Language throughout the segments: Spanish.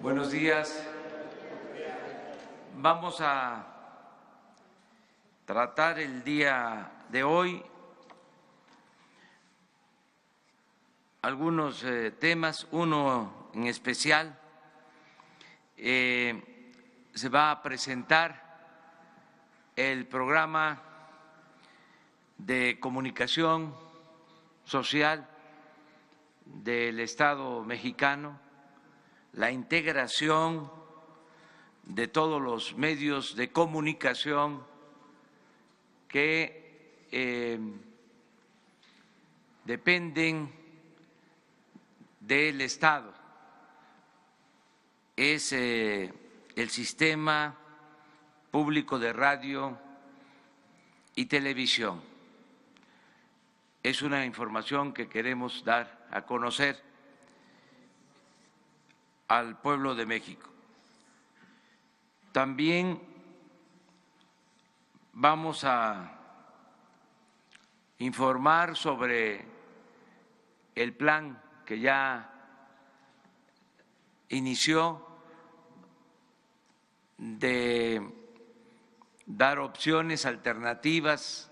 Buenos días. Vamos a tratar el día de hoy algunos temas, uno en especial. Se va a presentar el programa de comunicación social del Estado mexicano, la integración de todos los medios de comunicación que dependen del Estado. Es el sistema público de radio y televisión. Es una información que queremos dar a conocer al pueblo de México. También vamos a informar sobre el plan que ya inició de dar opciones alternativas,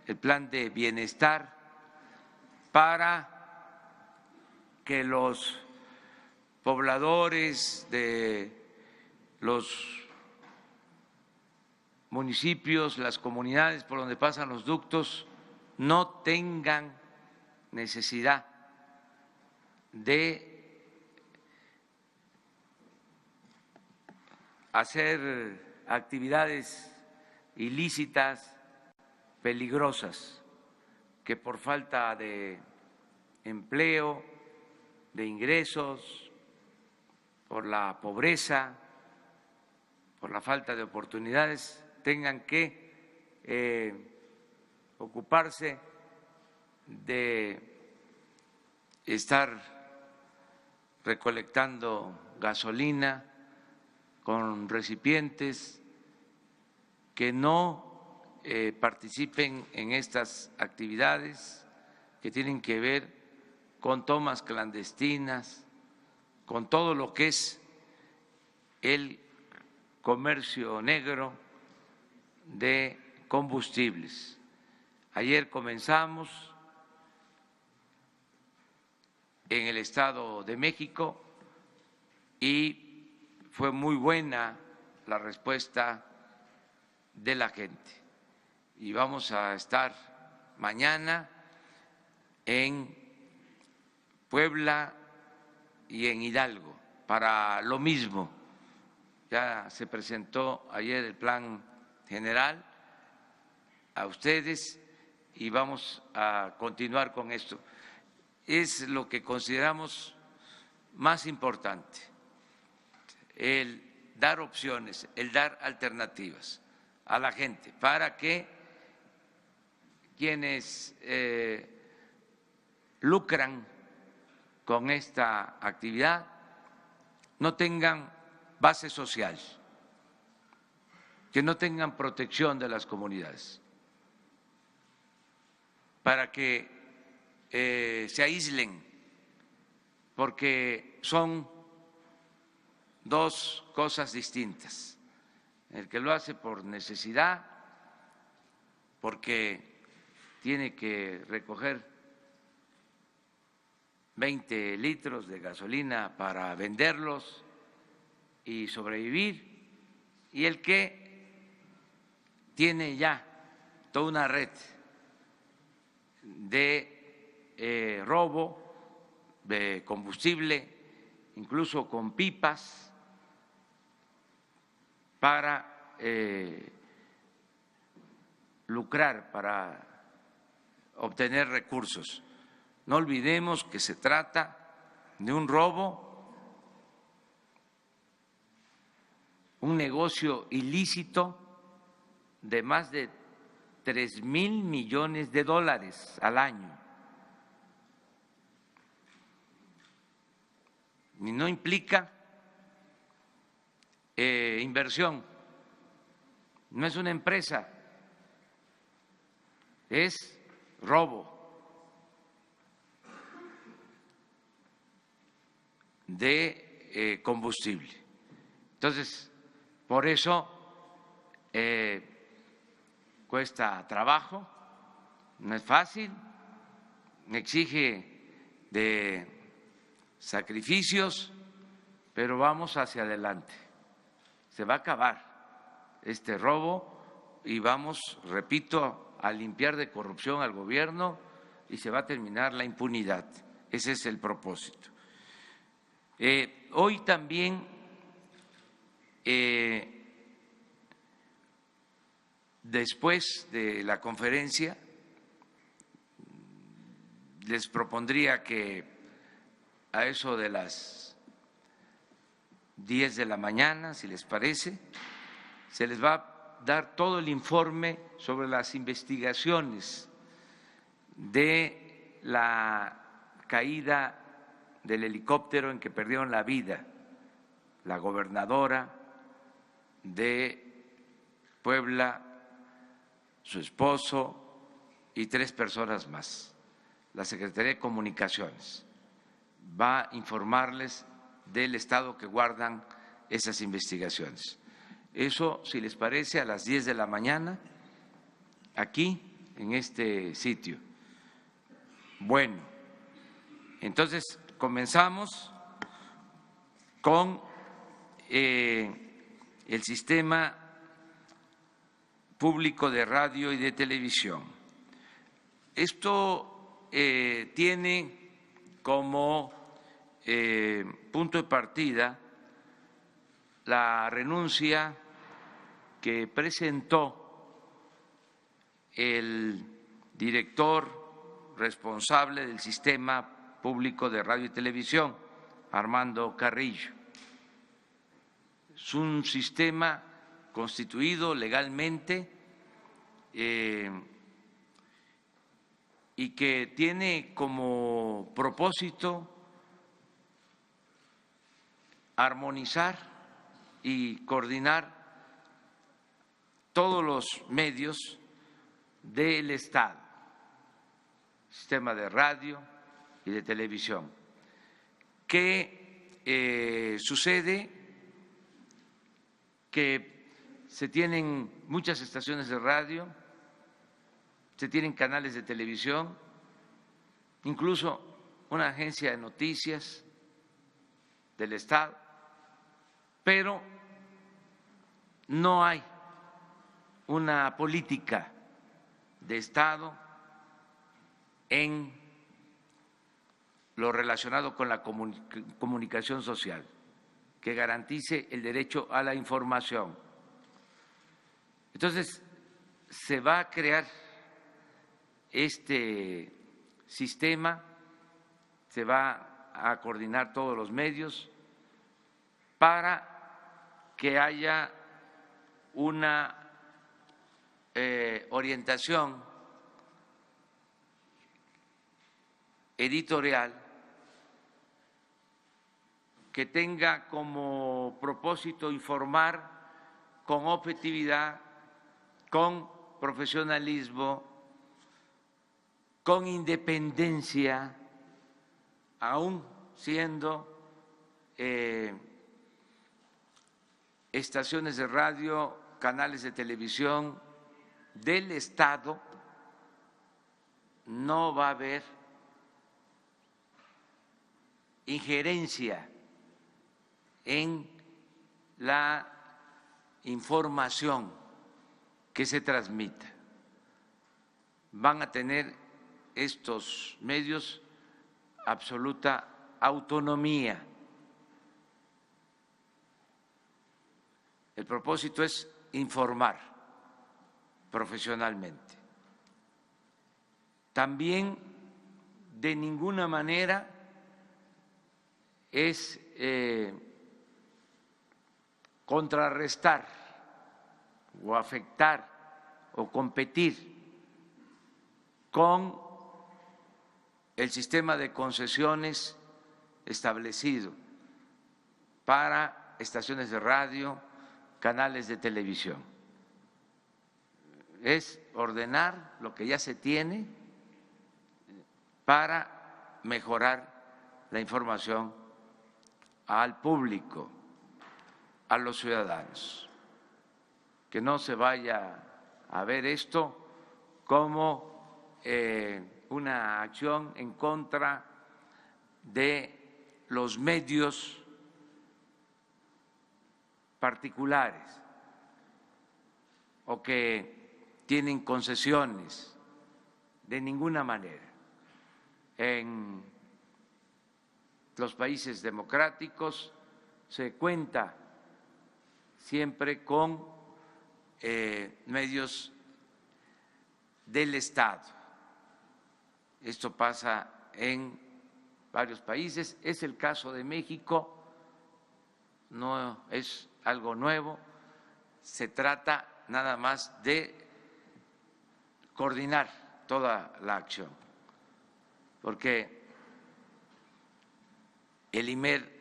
el plan de bienestar para que los pobladores de los municipios, las comunidades por donde pasan los ductos, no tengan necesidad de hacer actividades ilícitas, peligrosas, que por falta de empleo, de ingresos, por la pobreza, por la falta de oportunidades, tengan que ocuparse de estar recolectando gasolina con recipientes, que no participen en estas actividades que tienen que ver con tomas clandestinas, con todo lo que es el comercio negro de combustibles. Ayer comenzamos en el Estado de México y fue muy buena la respuesta de la gente. Y vamos a estar mañana en Puebla y en Hidalgo para lo mismo. Ya se presentó ayer el plan general a ustedes y vamos a continuar con esto. Es lo que consideramos más importante, el dar opciones, el dar alternativas a la gente para que quienes lucran con esta actividad no tengan base social, que no tengan protección de las comunidades, para que se aíslen, porque son dos cosas distintas. El que lo hace por necesidad, porque tiene que recoger 20 litros de gasolina para venderlos y sobrevivir, y el que tiene ya toda una red de robo de combustible, incluso con pipas, para lucrar, para obtener recursos. No olvidemos que se trata de un robo, un negocio ilícito de más de 3,000 millones de dólares al año. Y no implica inversión, no es una empresa, es robo de combustible. Entonces, por eso cuesta trabajo, no es fácil, exige de sacrificios, pero vamos hacia adelante. Se va a acabar este robo y vamos, repito, a limpiar de corrupción al gobierno y se va a terminar la impunidad. Ese es el propósito. Hoy también después de la conferencia les propondría que a eso de las 10 de la mañana, si les parece, se les va a dar todo el informe sobre las investigaciones de la caída del helicóptero en que perdieron la vida la gobernadora de Puebla, su esposo y 3 personas más. La Secretaría de Comunicaciones va a informarles del estado que guardan esas investigaciones. Eso, si les parece, a las 10 de la mañana, aquí, en este sitio. Bueno, entonces comenzamos con el sistema público de radio y de televisión. Esto tiene como punto de partida la renuncia que presentó el director responsable del sistema público de radio y televisión, Armando Carrillo. Es un sistema constituido legalmente y que tiene como propósito armonizar y coordinar todos los medios del Estado, sistema de radio y de televisión. ¿Qué sucede? Que se tienen muchas estaciones de radio, se tienen canales de televisión, incluso una agencia de noticias del Estado, pero no hay una política de Estado en lo relacionado con la comunicación social que garantice el derecho a la información. Entonces, se va a crear este sistema, se va a coordinar todos los medios para que haya una orientación editorial que tenga como propósito informar con objetividad, con profesionalismo, con independencia, aún siendo estaciones de radio, canales de televisión del Estado, no va a haber injerencia en la información que se transmita. Van a tener estos medios absoluta autonomía. El propósito es informar profesionalmente. También de ninguna manera es contrarrestar o afectar o competir con el sistema de concesiones establecido para estaciones de radio, canales de televisión. Es ordenar lo que ya se tiene para mejorar la información al público. a los ciudadanos, que no se vaya a ver esto como una acción en contra de los medios particulares o que tienen concesiones, de ninguna manera. En los países democráticos se cuenta siempre con medios del Estado. Esto pasa en varios países, es el caso de México, no es algo nuevo, se trata nada más de coordinar toda la acción, porque el IMER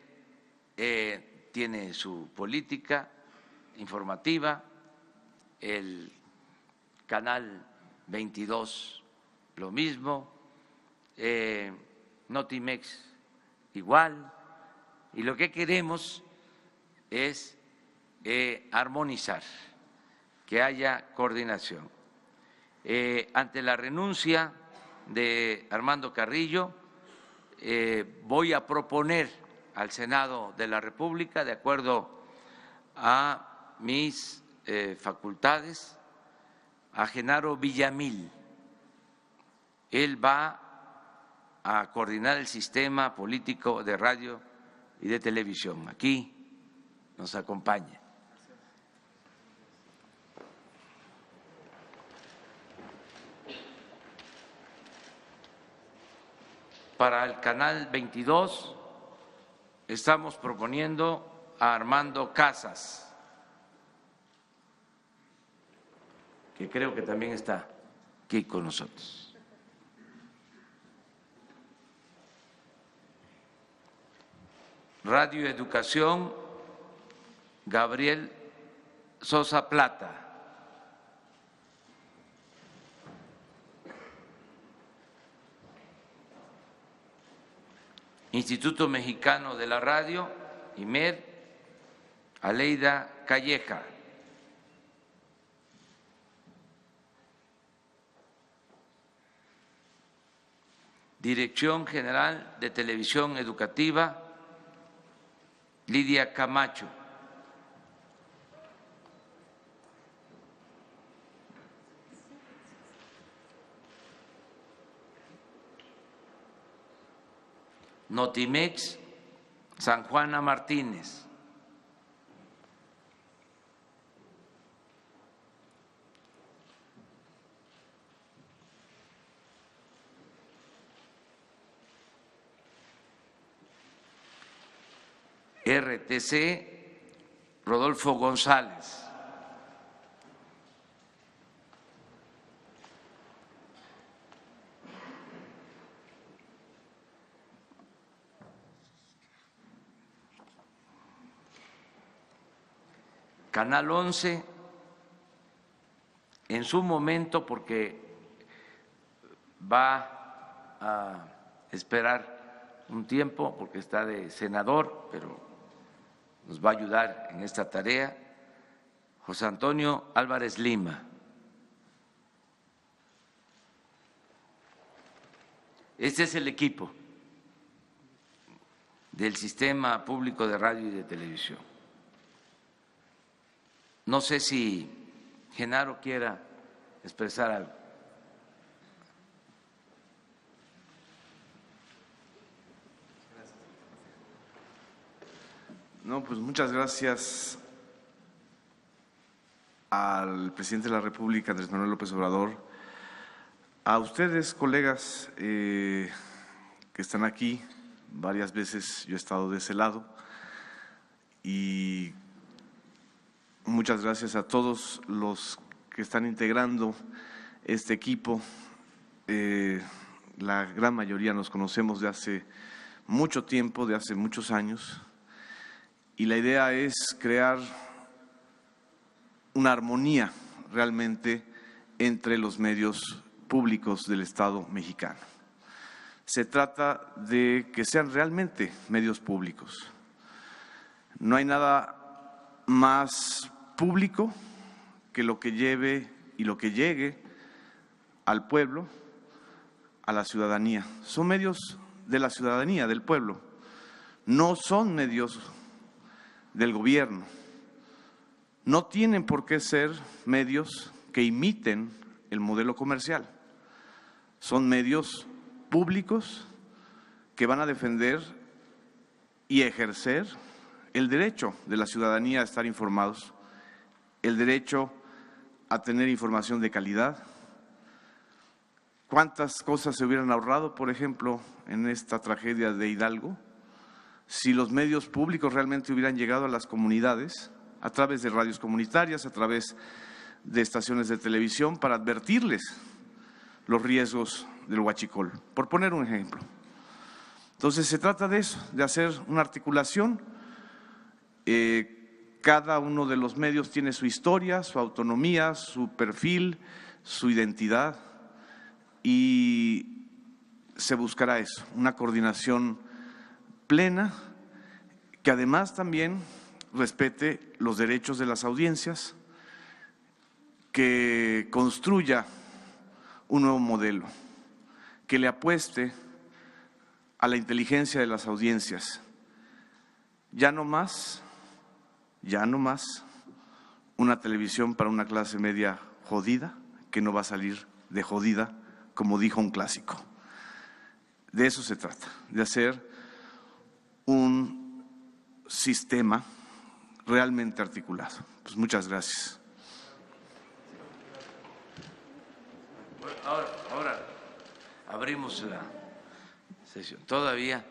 tiene su política informativa, el Canal 22 lo mismo, Notimex igual, y lo que queremos es armonizar, que haya coordinación. Ante la renuncia de Armando Carrillo, voy a proponer al Senado de la República, de acuerdo a mis facultades, a Genaro Villamil. Él va a coordinar el sistema político de radio y de televisión. Aquí nos acompaña. Para el Canal 22 estamos proponiendo a Armando Casas, que creo que también está aquí con nosotros. Radio Educación, Gabriel Sosa Plata. Instituto Mexicano de la Radio, IMER, Aleida Calleja. Dirección General de Televisión Educativa, Lidia Camacho. Notimex, San Juana Martínez. RTC, Rodolfo González. Canal 11, en su momento, porque va a esperar un tiempo, porque está de senador, pero nos va a ayudar en esta tarea, José Antonio Álvarez Lima. Este es el equipo del Sistema Público de Radio y de Televisión. No sé si Genaro quiera expresar algo. No, pues muchas gracias al presidente de la República, Andrés Manuel López Obrador, a ustedes, colegas que están aquí. Varias veces yo he estado de ese lado y muchas gracias a todos los que están integrando este equipo. La gran mayoría nos conocemos de hace mucho tiempo, de hace muchos años, y la idea es crear una armonía realmente entre los medios públicos del Estado mexicano. Se trata de que sean realmente medios públicos. No hay nada más público que lo que lleve y lo que llegue al pueblo, a la ciudadanía. Son medios de la ciudadanía, del pueblo. No son medios del gobierno. No tienen por qué ser medios que imiten el modelo comercial. Son medios públicos que van a defender y ejercer el derecho de la ciudadanía a estar informados, el derecho a tener información de calidad. ¿Cuántas cosas se hubieran ahorrado, por ejemplo, en esta tragedia de Hidalgo, si los medios públicos realmente hubieran llegado a las comunidades a través de radios comunitarias, a través de estaciones de televisión, para advertirles los riesgos del huachicol, por poner un ejemplo? Entonces se trata de eso, de hacer una articulación. Cada uno de los medios tiene su historia, su autonomía, su perfil, su identidad, y se buscará eso, una coordinación plena que además también respete los derechos de las audiencias, que construya un nuevo modelo, que le apueste a la inteligencia de las audiencias. Ya no más una televisión para una clase media jodida, que no va a salir de jodida, como dijo un clásico. De eso se trata, de hacer un sistema realmente articulado. Pues muchas gracias. Ahora abrimos la sesión. Todavía,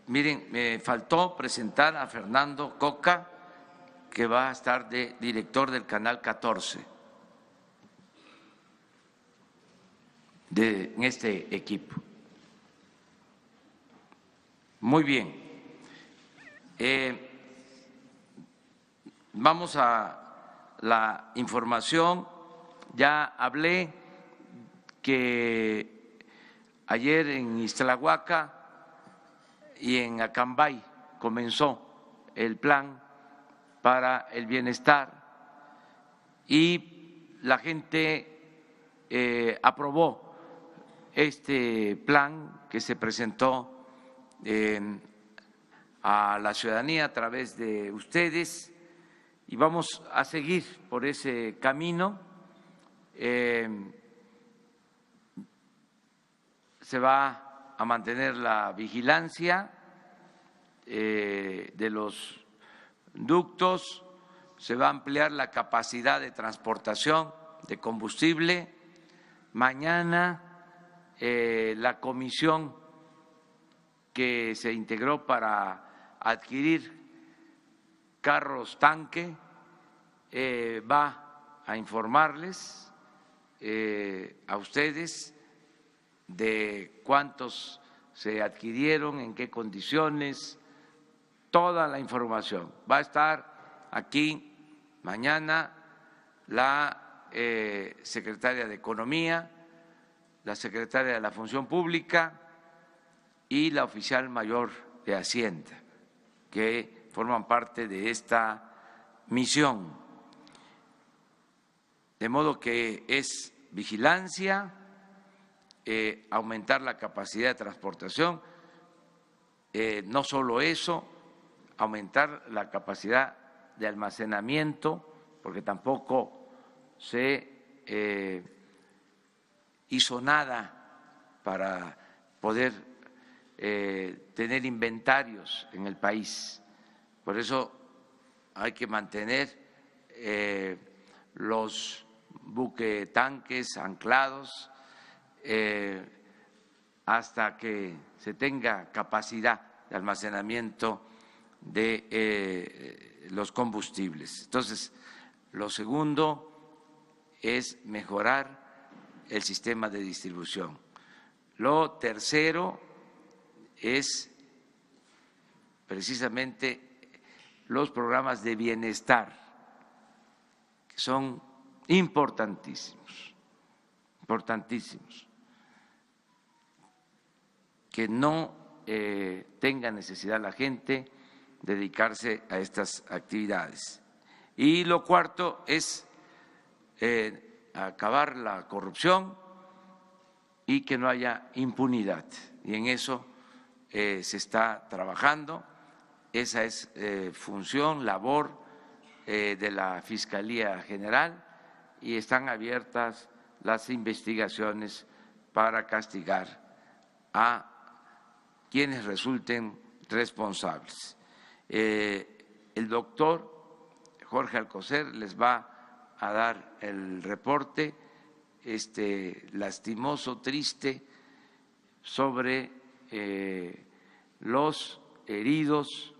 miren, me faltó presentar a Fernando Coca, que va a estar de director del Canal 14 en este equipo. Muy bien. Vamos a la información. Ya hablé que ayer en Ixtlahuaca y en Acambay comenzó el plan para el bienestar y la gente aprobó este plan que se presentó a la ciudadanía a través de ustedes, y vamos a seguir por ese camino. Se va a mantener la vigilancia de los ductos, se va a ampliar la capacidad de transportación de combustible. Mañana la comisión que se integró para adquirir carros tanque va a informarles a ustedes de cuántos se adquirieron, en qué condiciones, toda la información. Va a estar aquí mañana la secretaria de Economía, la secretaria de la Función Pública y la oficial mayor de Hacienda, que forman parte de esta misión. De modo que es vigilancia, aumentar la capacidad de transportación, no solo eso, aumentar la capacidad de almacenamiento, porque tampoco se hizo nada para poder tener inventarios en el país. Por eso hay que mantener los buquetanques anclados hasta que se tenga capacidad de almacenamiento de los combustibles. Entonces, lo segundo es mejorar el sistema de distribución. Lo tercero es precisamente los programas de bienestar, que son importantísimos, que no tenga necesidad la gente de dedicarse a estas actividades. Y lo cuarto es acabar la corrupción y que no haya impunidad. Y en eso se está trabajando. Esa es función, labor de la Fiscalía General, y están abiertas las investigaciones para castigar a quienes resulten responsables. El doctor Jorge Alcocer les va a dar el reporte lastimoso, triste, sobre los heridos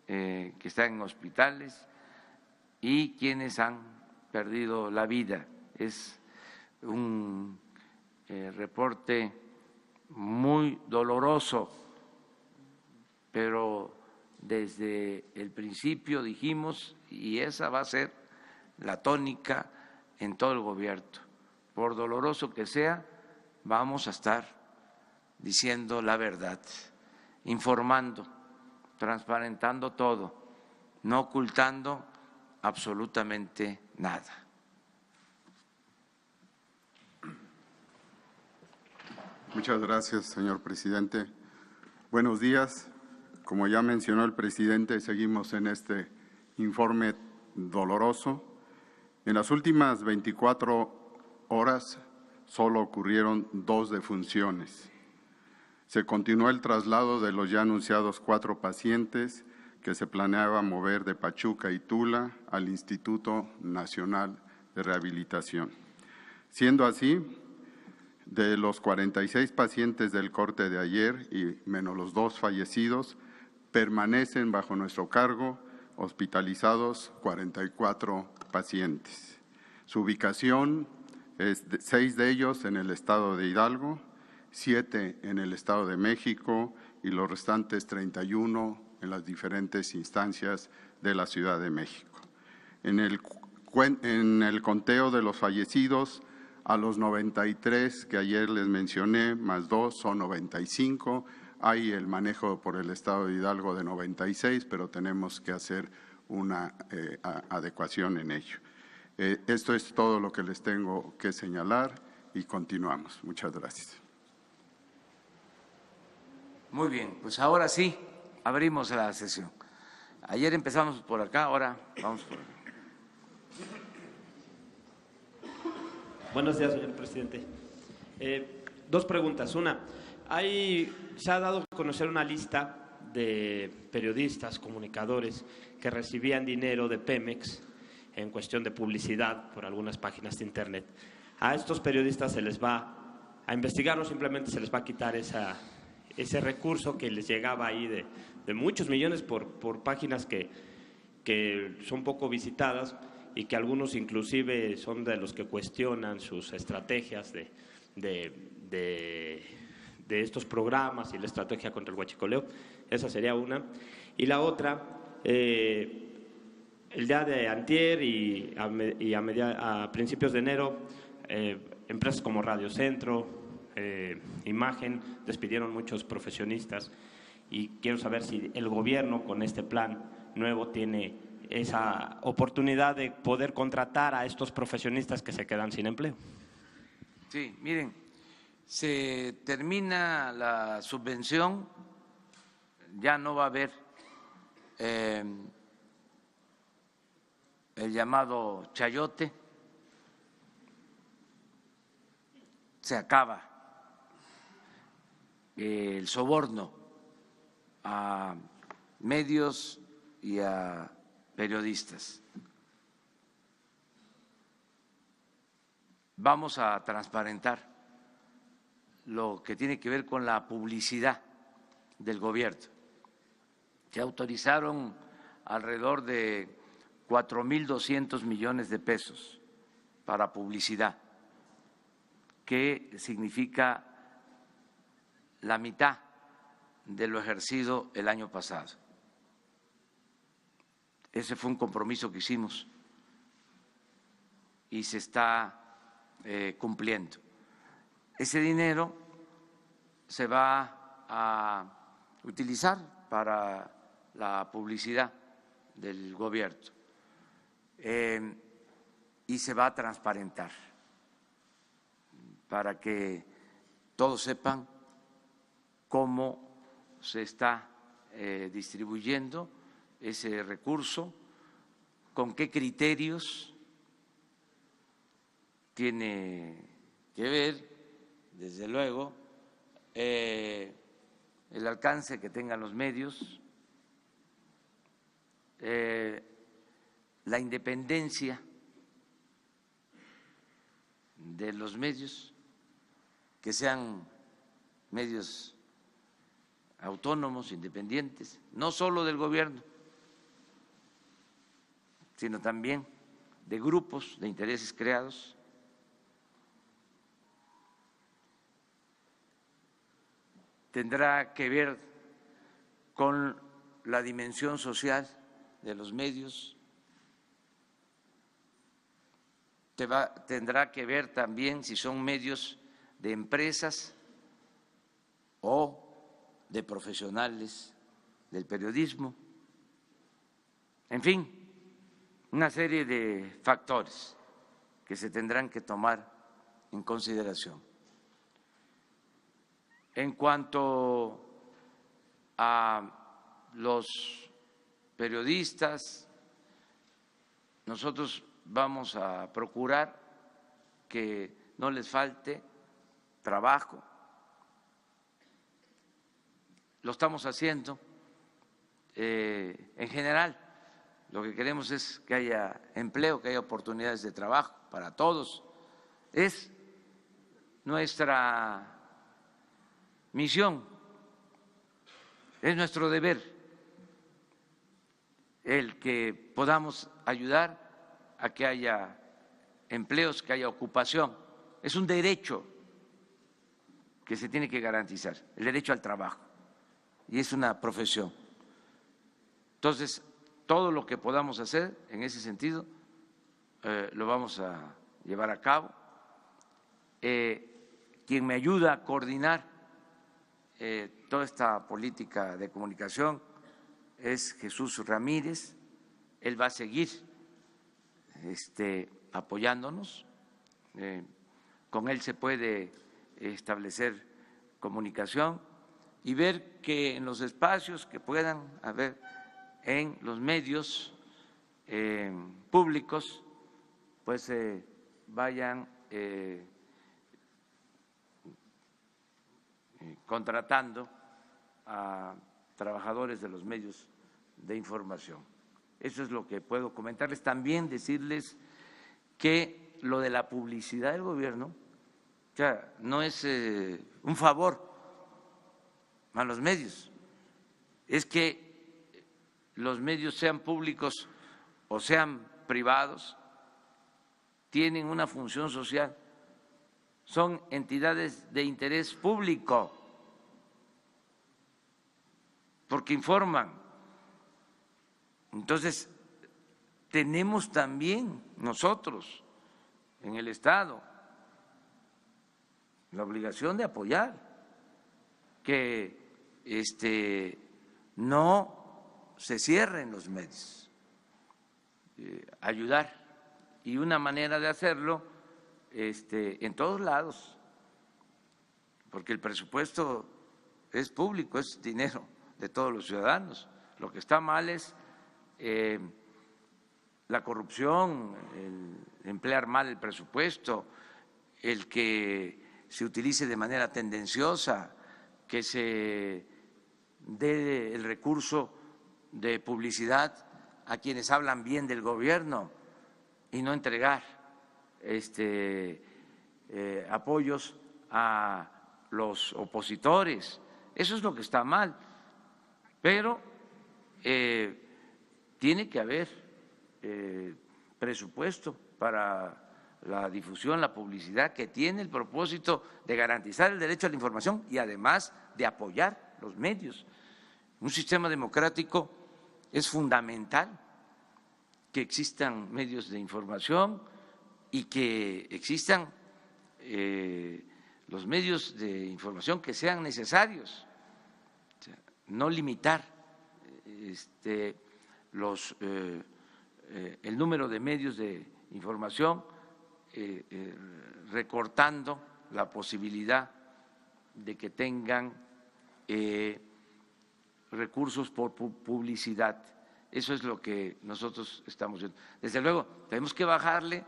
que están en hospitales y quienes han perdido la vida. Es un reporte muy doloroso, pero desde el principio dijimos, y esa va a ser la tónica en todo el gobierno, por doloroso que sea, vamos a estar diciendo la verdad, informando, transparentando todo, no ocultando absolutamente nada. Muchas gracias, señor presidente. Buenos días. Como ya mencionó el presidente, seguimos en este informe doloroso. En las últimas 24 horas solo ocurrieron 2 defunciones. Se continuó el traslado de los ya anunciados 4 pacientes que se planeaba mover de Pachuca y Tula al Instituto Nacional de Rehabilitación. Siendo así, de los 46 pacientes del corte de ayer y menos los 2 fallecidos, permanecen bajo nuestro cargo hospitalizados 44 pacientes. Su ubicación es 6 de ellos en el estado de Hidalgo, 7 en el estado de México y los restantes 31 en las diferentes instancias de la Ciudad de México. En el conteo de los fallecidos, a los 93 que ayer les mencioné, más 2 son 95. Hay el manejo por el estado de Hidalgo de 96, pero tenemos que hacer una adecuación en ello. Esto es todo lo que les tengo que señalar y continuamos. Muchas gracias. Muy bien, pues ahora sí, abrimos la sesión. Ayer empezamos por acá, ahora vamos por acá. Buenos días, señor presidente. 2 preguntas. Una, se ha dado a conocer una lista de periodistas, comunicadores que recibían dinero de Pemex en cuestión de publicidad por algunas páginas de internet. A estos periodistas se les va a investigar o simplemente se les va a quitar ese recurso que les llegaba ahí de muchos millones por páginas que son poco visitadas y que algunos inclusive son de los que cuestionan sus estrategias de estos programas y la estrategia contra el huachicoleo. Esa sería una. Y la otra, el día de antier y a principios de enero, empresas como Radio Centro, Imagen, despidieron muchos profesionistas, y quiero saber si el gobierno con este plan nuevo tiene esa oportunidad de poder contratar a estos profesionistas que se quedan sin empleo. Sí, miren, se termina la subvención, ya no va a haber el llamado chayote, se acaba el soborno a medios y a periodistas. Vamos a transparentar lo que tiene que ver con la publicidad del gobierno. Se autorizaron alrededor de 4.200 millones de pesos para publicidad, que significa la mitad de lo ejercido el año pasado. Ese fue un compromiso que hicimos y se está cumpliendo. Ese dinero se va a utilizar para la publicidad del gobierno. y se va a transparentar para que todos sepan cómo se está distribuyendo ese recurso, con qué criterios. Tiene que ver, desde luego, el alcance que tengan los medios, la independencia de los medios, que sean medios autónomos, independientes, no solo del gobierno, sino también de grupos de intereses creados. Tendrá que ver con la dimensión social de los medios, tendrá que ver también si son medios de empresas o de profesionales del periodismo, en fin, una serie de factores que se tendrán que tomar en consideración. En cuanto a los periodistas, nosotros vamos a procurar que no les falte trabajo. Lo estamos haciendo. En general, lo que queremos es que haya empleo, que haya oportunidades de trabajo para todos. Es nuestra misión, es nuestro deber el que podamos ayudar a que haya empleos, que haya ocupación. Es un derecho que se tiene que garantizar, el derecho al trabajo, y es una profesión. Entonces, todo lo que podamos hacer en ese sentido lo vamos a llevar a cabo. Quien me ayuda a coordinar toda esta política de comunicación es Jesús Ramírez. Él va a seguir apoyándonos. Con él se puede establecer comunicación y ver que en los espacios que puedan haber en los medios públicos, pues vayan contratando a trabajadores de los medios de información. Eso es lo que puedo comentarles. También decirles que lo de la publicidad del gobierno, o sea, no es un favor a los medios, es que los medios, sean públicos o sean privados, tienen una función social, son entidades de interés público, porque informan. Entonces, tenemos también nosotros en el Estado la obligación de apoyar, que no se cierren los medios, ayudar, y una manera de hacerlo en todos lados, porque el presupuesto es público, es dinero de todos los ciudadanos. Lo que está mal es la corrupción, el emplear mal el presupuesto, el que se utilice de manera tendenciosa, que se dé el recurso de publicidad a quienes hablan bien del gobierno y no entregar apoyos a los opositores. Eso es lo que está mal, pero tiene que haber presupuesto para la difusión, la publicidad, que tiene el propósito de garantizar el derecho a la información y además de apoyar los medios. Un sistema democrático es fundamental que existan medios de información y que existan los medios de información que sean necesarios, o sea, no limitar los el número de medios de información, recortando la posibilidad de que tengan recursos por publicidad. Eso es lo que nosotros estamos viendo. Desde luego, tenemos que bajarle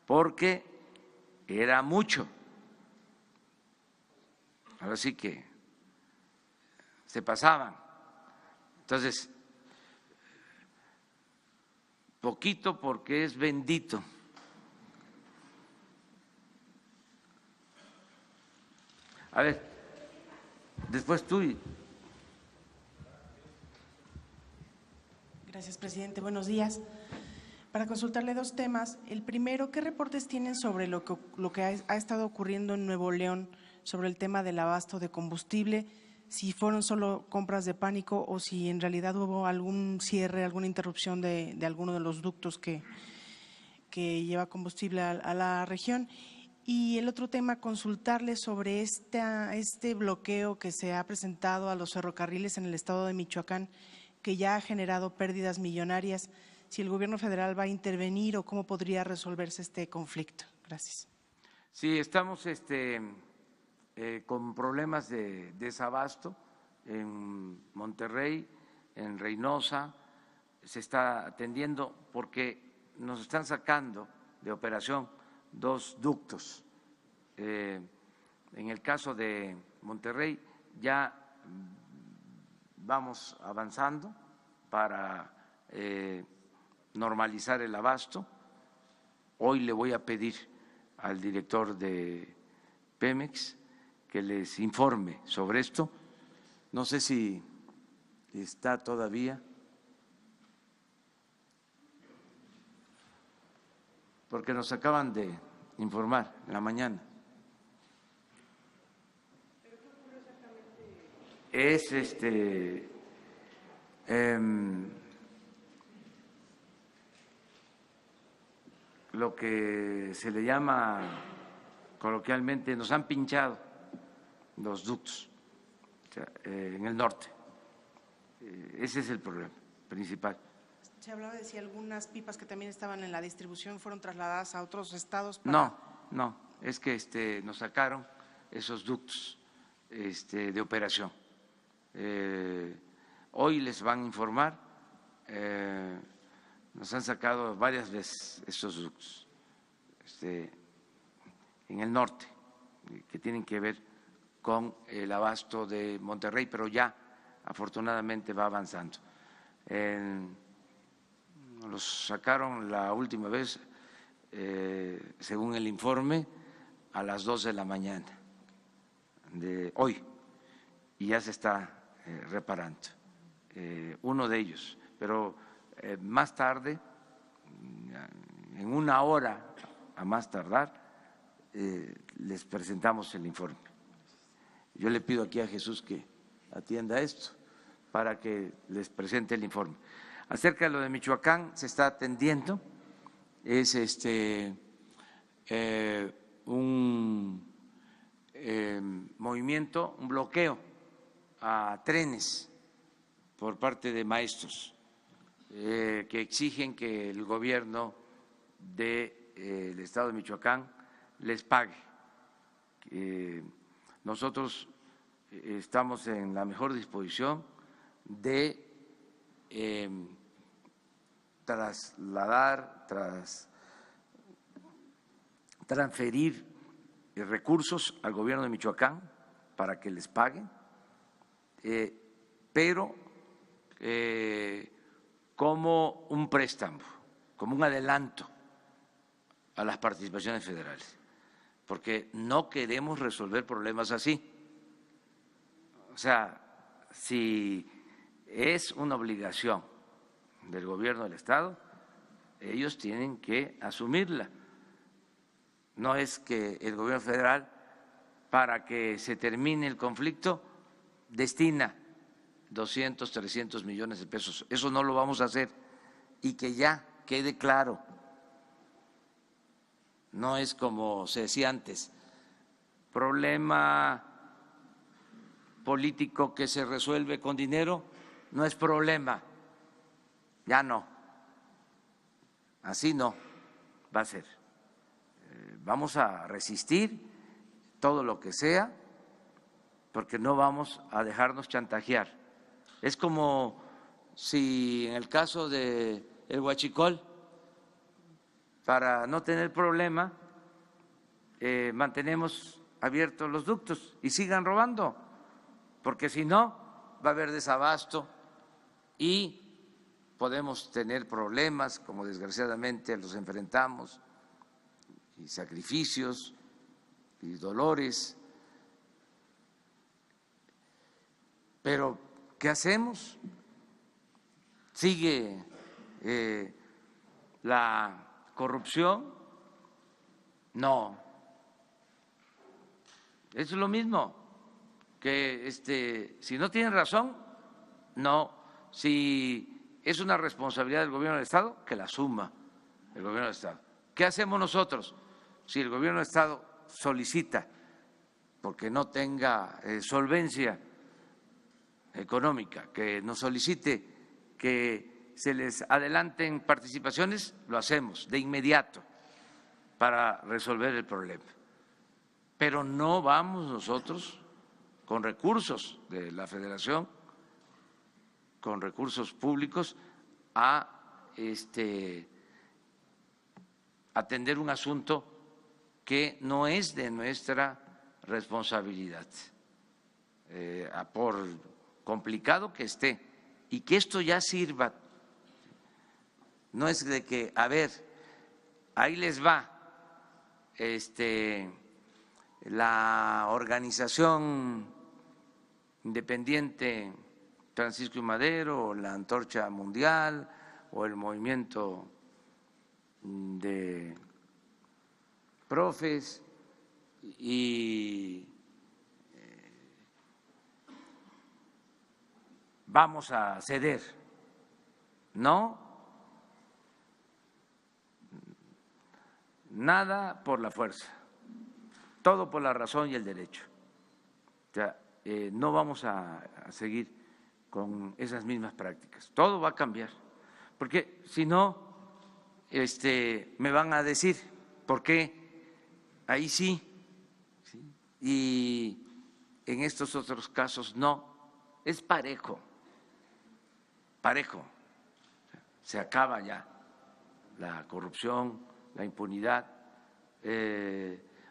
porque era mucho. Ahora sí que se pasaban. Entonces, poquito porque es bendito. A ver, después tú. Gracias, presidente. Buenos días. Para consultarle dos temas. El primero, ¿qué reportes tienen sobre lo que ha estado ocurriendo en Nuevo León sobre el tema del abasto de combustible? Si fueron solo compras de pánico o si en realidad hubo algún cierre, alguna interrupción de alguno de los ductos que lleva combustible a la región. Y el otro tema, consultarle sobre este bloqueo que se ha presentado a los ferrocarriles en el estado de Michoacán, que ya ha generado pérdidas millonarias, si el gobierno federal va a intervenir o cómo podría resolverse este conflicto. Gracias. Sí, estamos con problemas de desabasto en Monterrey, en Reynosa, se está atendiendo porque nos están sacando de operación 2 ductos. En el caso de Monterrey ya vamos avanzando para normalizar el abasto. Hoy le voy a pedir al director de Pemex que les informe sobre esto. No sé si está todavía, porque nos acaban de informar en la mañana. Es lo que se le llama coloquialmente, nos han pinchado los ductos, o sea, en el norte. Ese es el problema principal. Se hablaba de si algunas pipas que también estaban en la distribución fueron trasladadas a otros estados. No, es que nos sacaron esos ductos de operación. Hoy les van a informar, nos han sacado varias veces esos ductos en el norte, que tienen que ver con el abasto de Monterrey, pero ya afortunadamente va avanzando. Los sacaron la última vez, según el informe, a las 2 de la mañana de hoy, y ya se está reparando uno de ellos, pero más tarde, en 1 hora a más tardar, les presentamos el informe. Yo le pido aquí a Jesús que atienda esto para que les presente el informe. Acerca de lo de Michoacán, se está atendiendo, es un movimiento, un bloqueo a trenes por parte de maestros que exigen que el gobierno del estado de Michoacán les pague. Nosotros estamos en la mejor disposición de transferir recursos al gobierno de Michoacán para que les paguen, pero como un préstamo, como un adelanto a las participaciones federales, porque no queremos resolver problemas así. O sea, si es una obligación del gobierno del Estado, ellos tienen que asumirla. No es que el gobierno federal, para que se termine el conflicto, destina 200, 300 millones de pesos. Eso no lo vamos a hacer, y que ya quede claro. No es como se decía antes, problema político que se resuelve con dinero, no es problema, ya no. así no va a ser. Vamos a resistir todo lo que sea, porque no vamos a dejarnos chantajear. Es como si en el caso del huachicol, para no tener problema, mantenemos abiertos los ductos y sigan robando, porque si no va a haber desabasto y podemos tener problemas, como desgraciadamente los enfrentamos, y sacrificios y dolores. Pero, ¿qué hacemos? ¿Sigue la corrupción? No. Es lo mismo que si no tienen razón, no. Si es una responsabilidad del gobierno del Estado, que la asuma el gobierno del Estado. ¿Qué hacemos nosotros? Si el gobierno del Estado solicita, porque no tenga solvencia económica, que nos solicite que se les adelanten participaciones, lo hacemos de inmediato para resolver el problema. Pero no vamos nosotros con recursos de la Federación, con recursos públicos, a atender un asunto que no es de nuestra responsabilidad, por complicado que esté, y que esto ya sirva. No es de que, a ver, ahí les va la organización independiente Francisco y Madero, o la Antorcha Mundial, o el movimiento de profes, y vamos a ceder. No, nada por la fuerza, todo por la razón y el derecho. O sea, no vamos a seguir con esas mismas prácticas, todo va a cambiar, porque si no, me van a decir, ¿por qué ahí sí y en estos otros casos no? Es parejo, parejo. Se acaba ya la corrupción, la impunidad,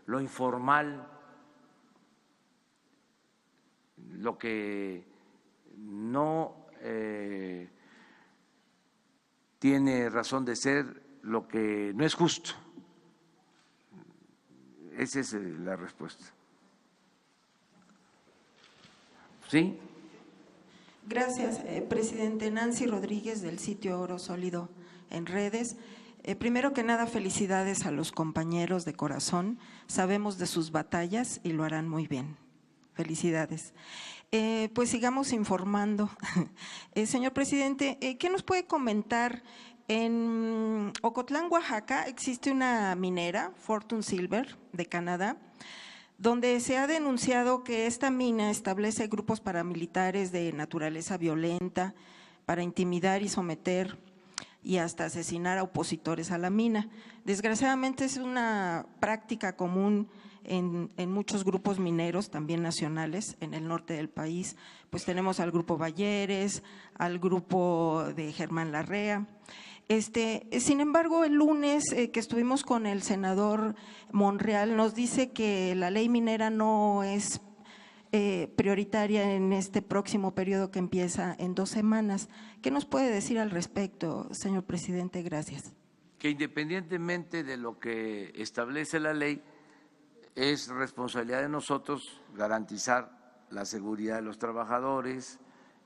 lo informal, lo que no tiene razón de ser, lo que no es justo. Esa es la respuesta. ¿Sí? Gracias, presidente. Nancy Rodríguez, del sitio Oro Sólido en redes. Primero que nada, felicidades a los compañeros de corazón. Sabemos de sus batallas y lo harán muy bien. Felicidades. Pues sigamos informando. Señor presidente, ¿qué nos puede comentar? En Ocotlán, Oaxaca, existe una minera, Fortune Silver, de Canadá, donde se ha denunciado que esta mina establece grupos paramilitares de naturaleza violenta para intimidar y someter y hasta asesinar a opositores a la mina. Desgraciadamente es una práctica común en muchos grupos mineros, también nacionales, en el norte del país. Pues tenemos al grupo Balleres, al grupo de Germán Larrea. Sin embargo, el lunes que estuvimos con el senador Monreal, nos dice que la ley minera no es prioritaria en este próximo periodo que empieza en 2 semanas. ¿Qué nos puede decir al respecto, señor presidente? Gracias. Que independientemente de lo que establece la ley, es responsabilidad de nosotros garantizar la seguridad de los trabajadores,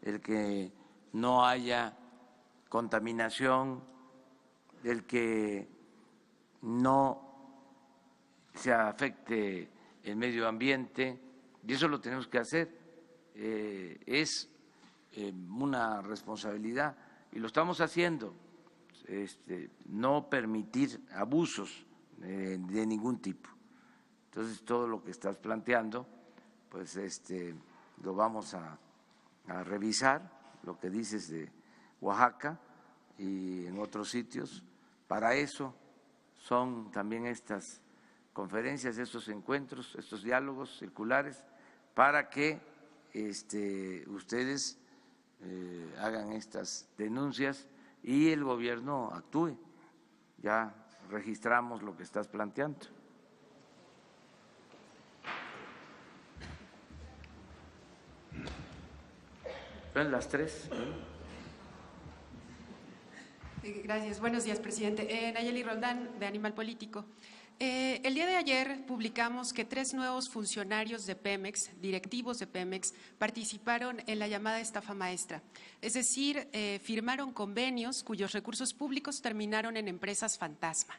el que no haya contaminación, el que no se afecte el medio ambiente, y eso lo tenemos que hacer. Es una responsabilidad y lo estamos haciendo, no permitir abusos de ningún tipo. Entonces, todo lo que estás planteando, pues lo vamos a revisar, lo que dices de Oaxaca y en otros sitios, para eso son también estas conferencias, estos encuentros, estos diálogos circulares, para que ustedes hagan estas denuncias y el gobierno actúe. Ya registramos lo que estás planteando. Son las 3. Gracias. Buenos días, presidente. Nayeli Roldán, de Animal Político. El día de ayer publicamos que 3 nuevos funcionarios de Pemex, directivos de Pemex, participaron en la llamada estafa maestra. Es decir, firmaron convenios cuyos recursos públicos terminaron en empresas fantasma.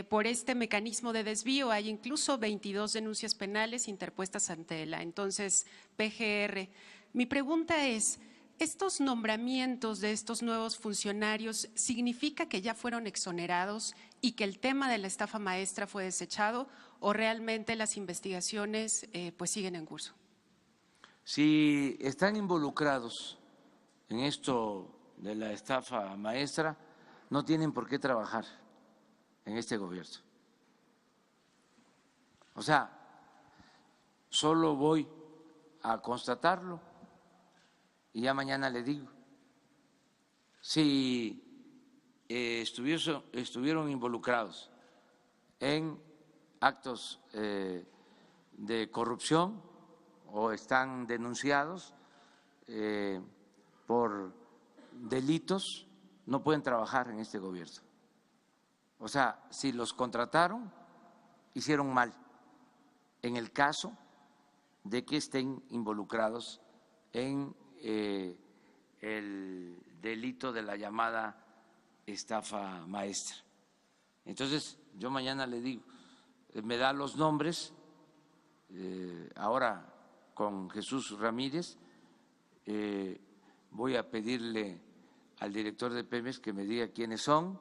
Por este mecanismo de desvío hay incluso 22 denuncias penales interpuestas ante la entonces PGR. Mi pregunta es, ¿estos nombramientos de estos nuevos funcionarios significa que ya fueron exonerados y que el tema de la estafa maestra fue desechado o realmente las investigaciones pues siguen en curso? Si están involucrados en esto de la estafa maestra, no tienen por qué trabajar en este gobierno. O sea, solo voy a constatarlo y ya mañana le digo. Si estuvieron involucrados en actos de corrupción o están denunciados por delitos, no pueden trabajar en este gobierno. O sea, si los contrataron, hicieron mal en el caso de que estén involucrados en el delito de la llamada estafa maestra. Entonces, yo mañana le digo, me da los nombres, ahora con Jesús Ramírez, voy a pedirle al director de Pemex que me diga quiénes son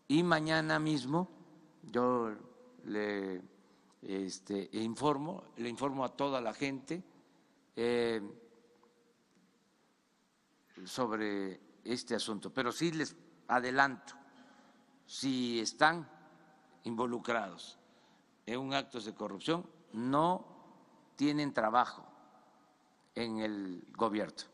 y mañana mismo yo le informo a toda la gente sobre este asunto, pero sí les adelanto, si están involucrados en un acto de corrupción, no tienen trabajo en el gobierno.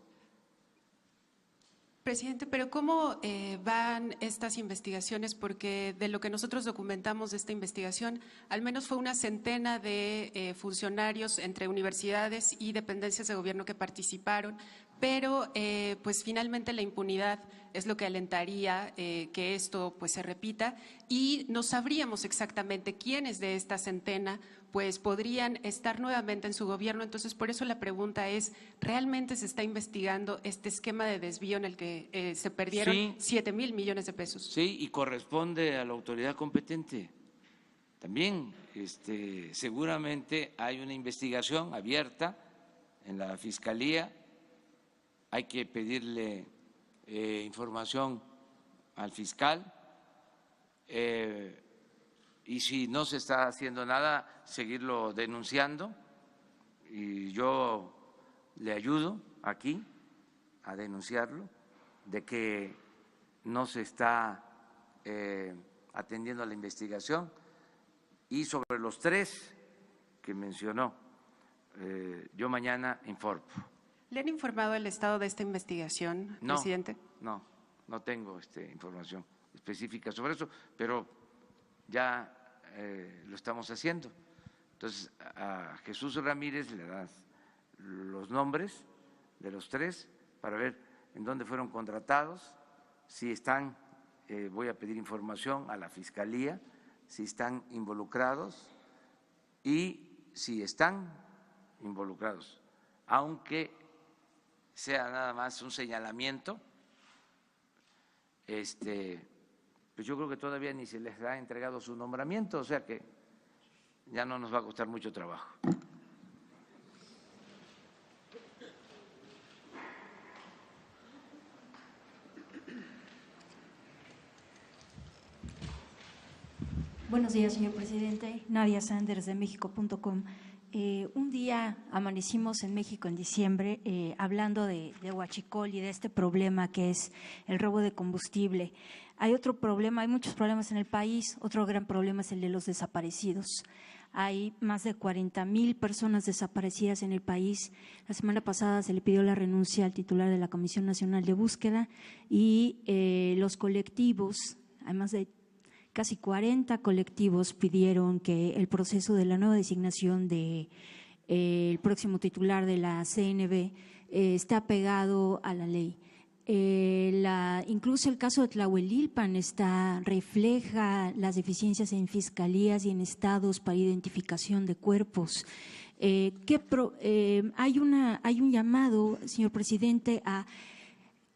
Presidente, pero ¿cómo van estas investigaciones? Porque de lo que nosotros documentamos de esta investigación, al menos fue una centena de funcionarios entre universidades y dependencias de gobierno que participaron, pero pues finalmente la impunidad es lo que alentaría que esto pues se repita y no sabríamos exactamente quiénes de esta centena pues podrían estar nuevamente en su gobierno. Entonces, por eso la pregunta es, ¿realmente se está investigando este esquema de desvío en el que se perdieron 7,000 millones de pesos? Sí, y corresponde a la autoridad competente. También seguramente hay una investigación abierta en la Fiscalía, hay que pedirle información al fiscal y si no se está haciendo nada, seguirlo denunciando y yo le ayudo aquí a denunciarlo de que no se está atendiendo a la investigación y sobre los 3 que mencionó, yo mañana informo. ¿Le han informado el estado de esta investigación, presidente? No tengo información específica sobre eso, pero ya lo estamos haciendo. Entonces, a Jesús Ramírez le das los nombres de los 3 para ver en dónde fueron contratados, si están, voy a pedir información a la Fiscalía, si están involucrados y si están involucrados, aunque sea nada más un señalamiento, pues yo creo que todavía ni se les ha entregado su nombramiento, o sea que ya no nos va a costar mucho trabajo. Buenos días, señor presidente. Nadia Sanders, de México.com. Un día amanecimos en México en diciembre hablando de huachicol y de este problema que es el robo de combustible. Hay otro problema, hay muchos problemas en el país, otro gran problema es el de los desaparecidos. Hay más de 40,000 personas desaparecidas en el país. La semana pasada se le pidió la renuncia al titular de la Comisión Nacional de Búsqueda y los colectivos, hay más de casi 40 colectivos pidieron que el proceso de la nueva designación de el próximo titular de la CNB esté apegado a la ley. Incluso el caso de Tlahuelilpan refleja las deficiencias en fiscalías y en estados para identificación de cuerpos. Hay un llamado, señor presidente, a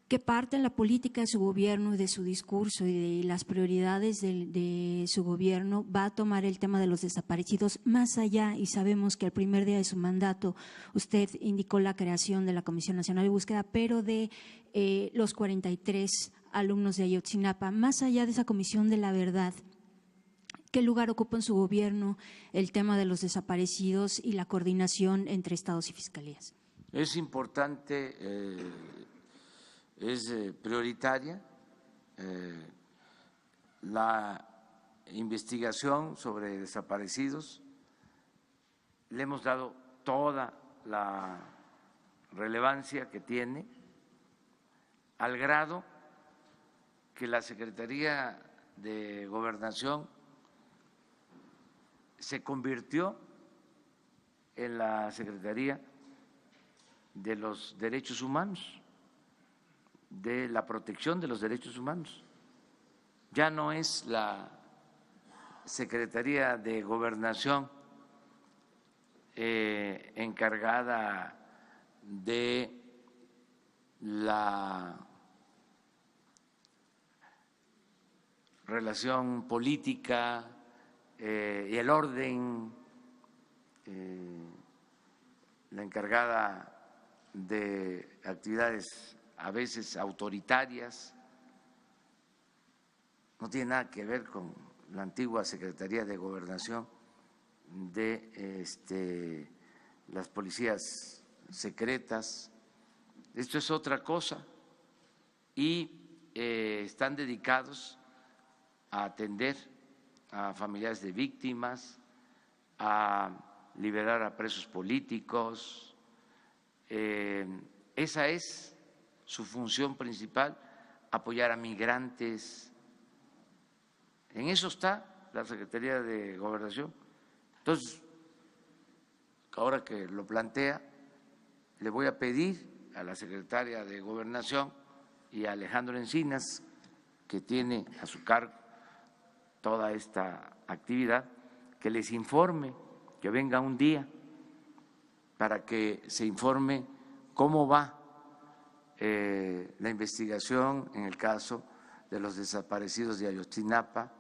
que parte en la política de su gobierno y de su discurso y de las prioridades de su gobierno va a tomar el tema de los desaparecidos más allá, y sabemos que el primer día de su mandato usted indicó la creación de la Comisión Nacional de Búsqueda, pero de los 43 alumnos de Ayotzinapa, más allá de esa Comisión de la Verdad, ¿qué lugar ocupa en su gobierno el tema de los desaparecidos y la coordinación entre estados y fiscalías? Es importante, es prioritaria la investigación sobre desaparecidos. Le hemos dado toda la relevancia que tiene, al grado que la Secretaría de Gobernación se convirtió en la Secretaría de los Derechos Humanos, de la protección de los derechos humanos. Ya no es la Secretaría de Gobernación encargada de la relación política y el orden, la encargada de actividades a veces autoritarias. No tiene nada que ver con la antigua Secretaría de Gobernación de las policías secretas. Esto es otra cosa y están dedicados a atender a familiares de víctimas, a liberar a presos políticos. Esa es su función principal, apoyar a migrantes. En eso está la Secretaría de Gobernación. Entonces, ahora que lo plantea, le voy a pedir a la Secretaria de Gobernación y a Alejandro Encinas, que tiene a su cargo toda esta actividad, que les informe, que venga un día para que se informe cómo va la investigación en el caso de los desaparecidos de Ayotzinapa,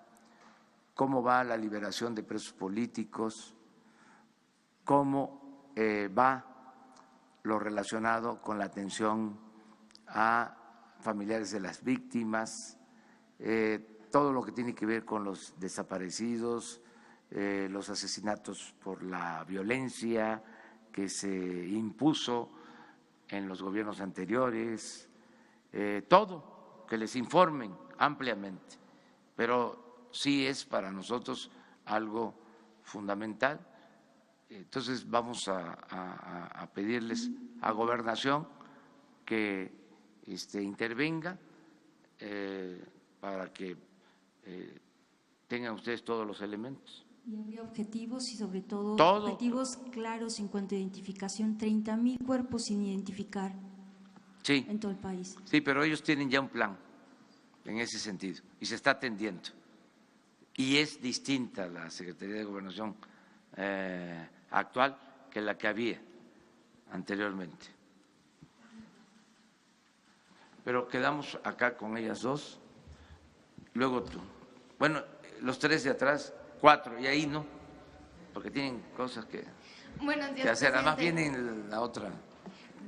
cómo va la liberación de presos políticos, cómo va lo relacionado con la atención a familiares de las víctimas, todo lo que tiene que ver con los desaparecidos, los asesinatos por la violencia que se impuso en los gobiernos anteriores, todo, que les informen ampliamente, pero sí es para nosotros algo fundamental. Entonces vamos a pedirles a Gobernación que intervenga para que tengan ustedes todos los elementos. Y habría objetivos y sobre todo Todo. Objetivos claros en cuanto a identificación, 30,000 cuerpos sin identificar Sí, en todo el país. sí, pero ellos tienen ya un plan en ese sentido y se está atendiendo. Y es distinta la Secretaría de Gobernación actual que la que había anteriormente. Pero quedamos acá con ellas dos, luego tú. Bueno, los tres de atrás, 4, y ahí no, porque tienen cosas que Buenos días, hacer. Además presidente. viene la otra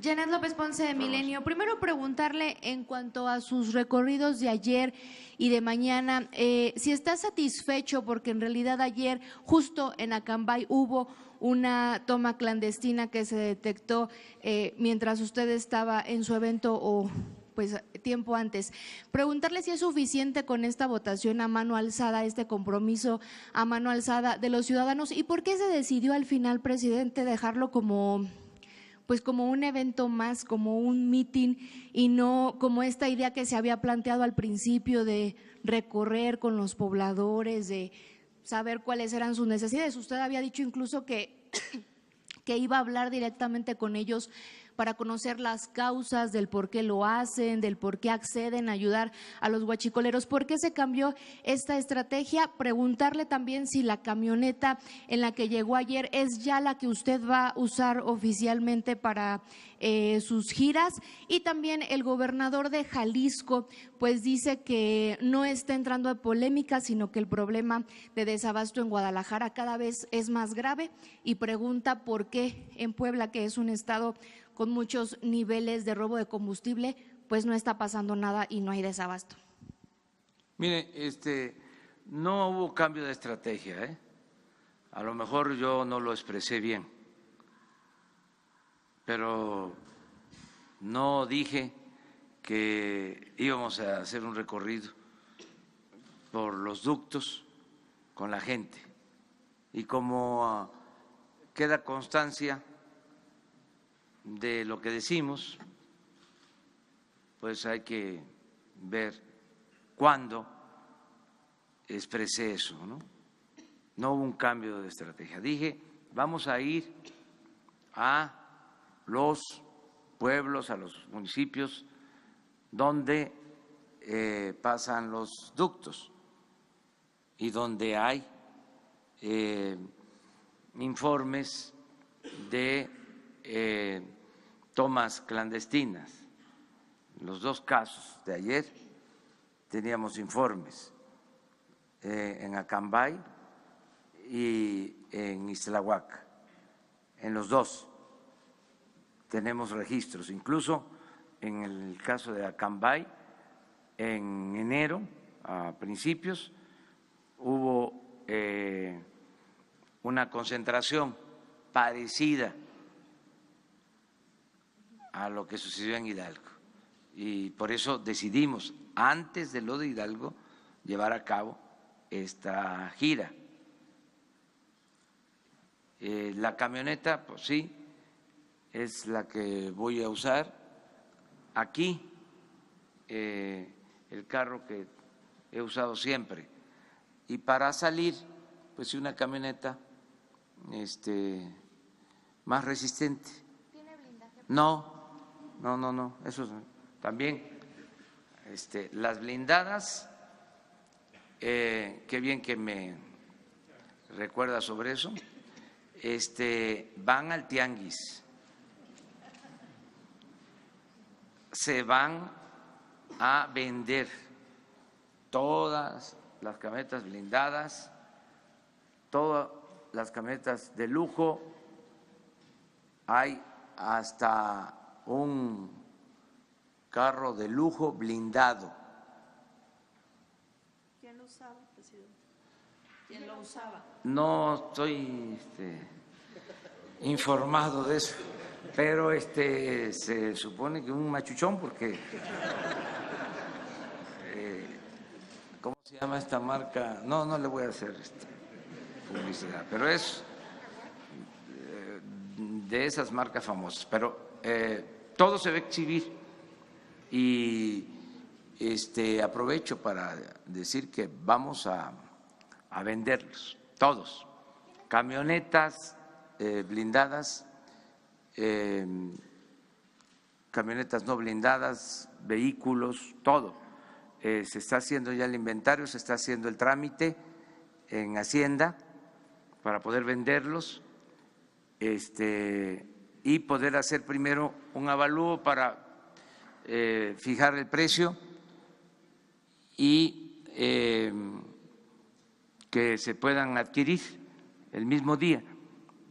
Janet López Ponce de Milenio. Primero preguntarle en cuanto a sus recorridos de ayer y de mañana, si está satisfecho porque en realidad ayer justo en Acambay hubo una toma clandestina que se detectó mientras usted estaba en su evento o pues tiempo antes. Preguntarle si es suficiente con esta votación a mano alzada, este compromiso a mano alzada de los ciudadanos y por qué se decidió al final, presidente, dejarlo como un evento más, como un meeting y no como esta idea que se había planteado al principio de recorrer con los pobladores, de saber cuáles eran sus necesidades. Usted había dicho incluso que iba a hablar directamente con ellos para conocer las causas del por qué lo hacen, del por qué acceden a ayudar a los huachicoleros. ¿Por qué se cambió esta estrategia? Preguntarle también si la camioneta en la que llegó ayer es ya la que usted va a usar oficialmente para sus giras. Y también el gobernador de Jalisco pues dice que no está entrando en polémica, sino que el problema de desabasto en Guadalajara cada vez es más grave y pregunta por qué en Puebla, que es un estado con muchos niveles de robo de combustible, pues no está pasando nada y no hay desabasto. Mire, no hubo cambio de estrategia, A lo mejor yo no lo expresé bien, pero no dije que íbamos a hacer un recorrido por los ductos con la gente. Y como queda constancia de lo que decimos, pues hay que ver cuándo expresé eso, ¿no? No hubo un cambio de estrategia. Dije, vamos a ir a los pueblos, a los municipios donde pasan los ductos y donde hay informes de tomas clandestinas. En los dos casos de ayer teníamos informes en Acambay y en Ixtlahuaca. En los dos tenemos registros, incluso en el caso de Acambay, en enero, a principios, hubo una concentración parecida a lo que sucedió en Hidalgo. Y por eso decidimos, antes de lo de Hidalgo, llevar a cabo esta gira. La camioneta, pues sí, es la que voy a usar. Aquí, el carro que he usado siempre. Y para salir, pues sí, una camioneta más resistente. ¿Tiene blindaje? No, eso también, las blindadas, qué bien que me recuerda sobre eso, van al tianguis, se van a vender todas las camionetas blindadas, todas las camionetas de lujo, hay hasta un carro de lujo blindado. ¿Quién lo usaba, presidente? ¿Quién lo usaba? No estoy informado de eso, pero se supone que un machuchón, porque ¿cómo se llama esta marca? No le voy a hacer publicidad, pero es de esas marcas famosas, pero todo se va a exhibir y aprovecho para decir que vamos a venderlos, todos, camionetas blindadas, camionetas no blindadas, vehículos, todo. Se está haciendo ya el inventario, se está haciendo el trámite en Hacienda para poder venderlos y poder hacer primero un avalúo para fijar el precio y que se puedan adquirir el mismo día.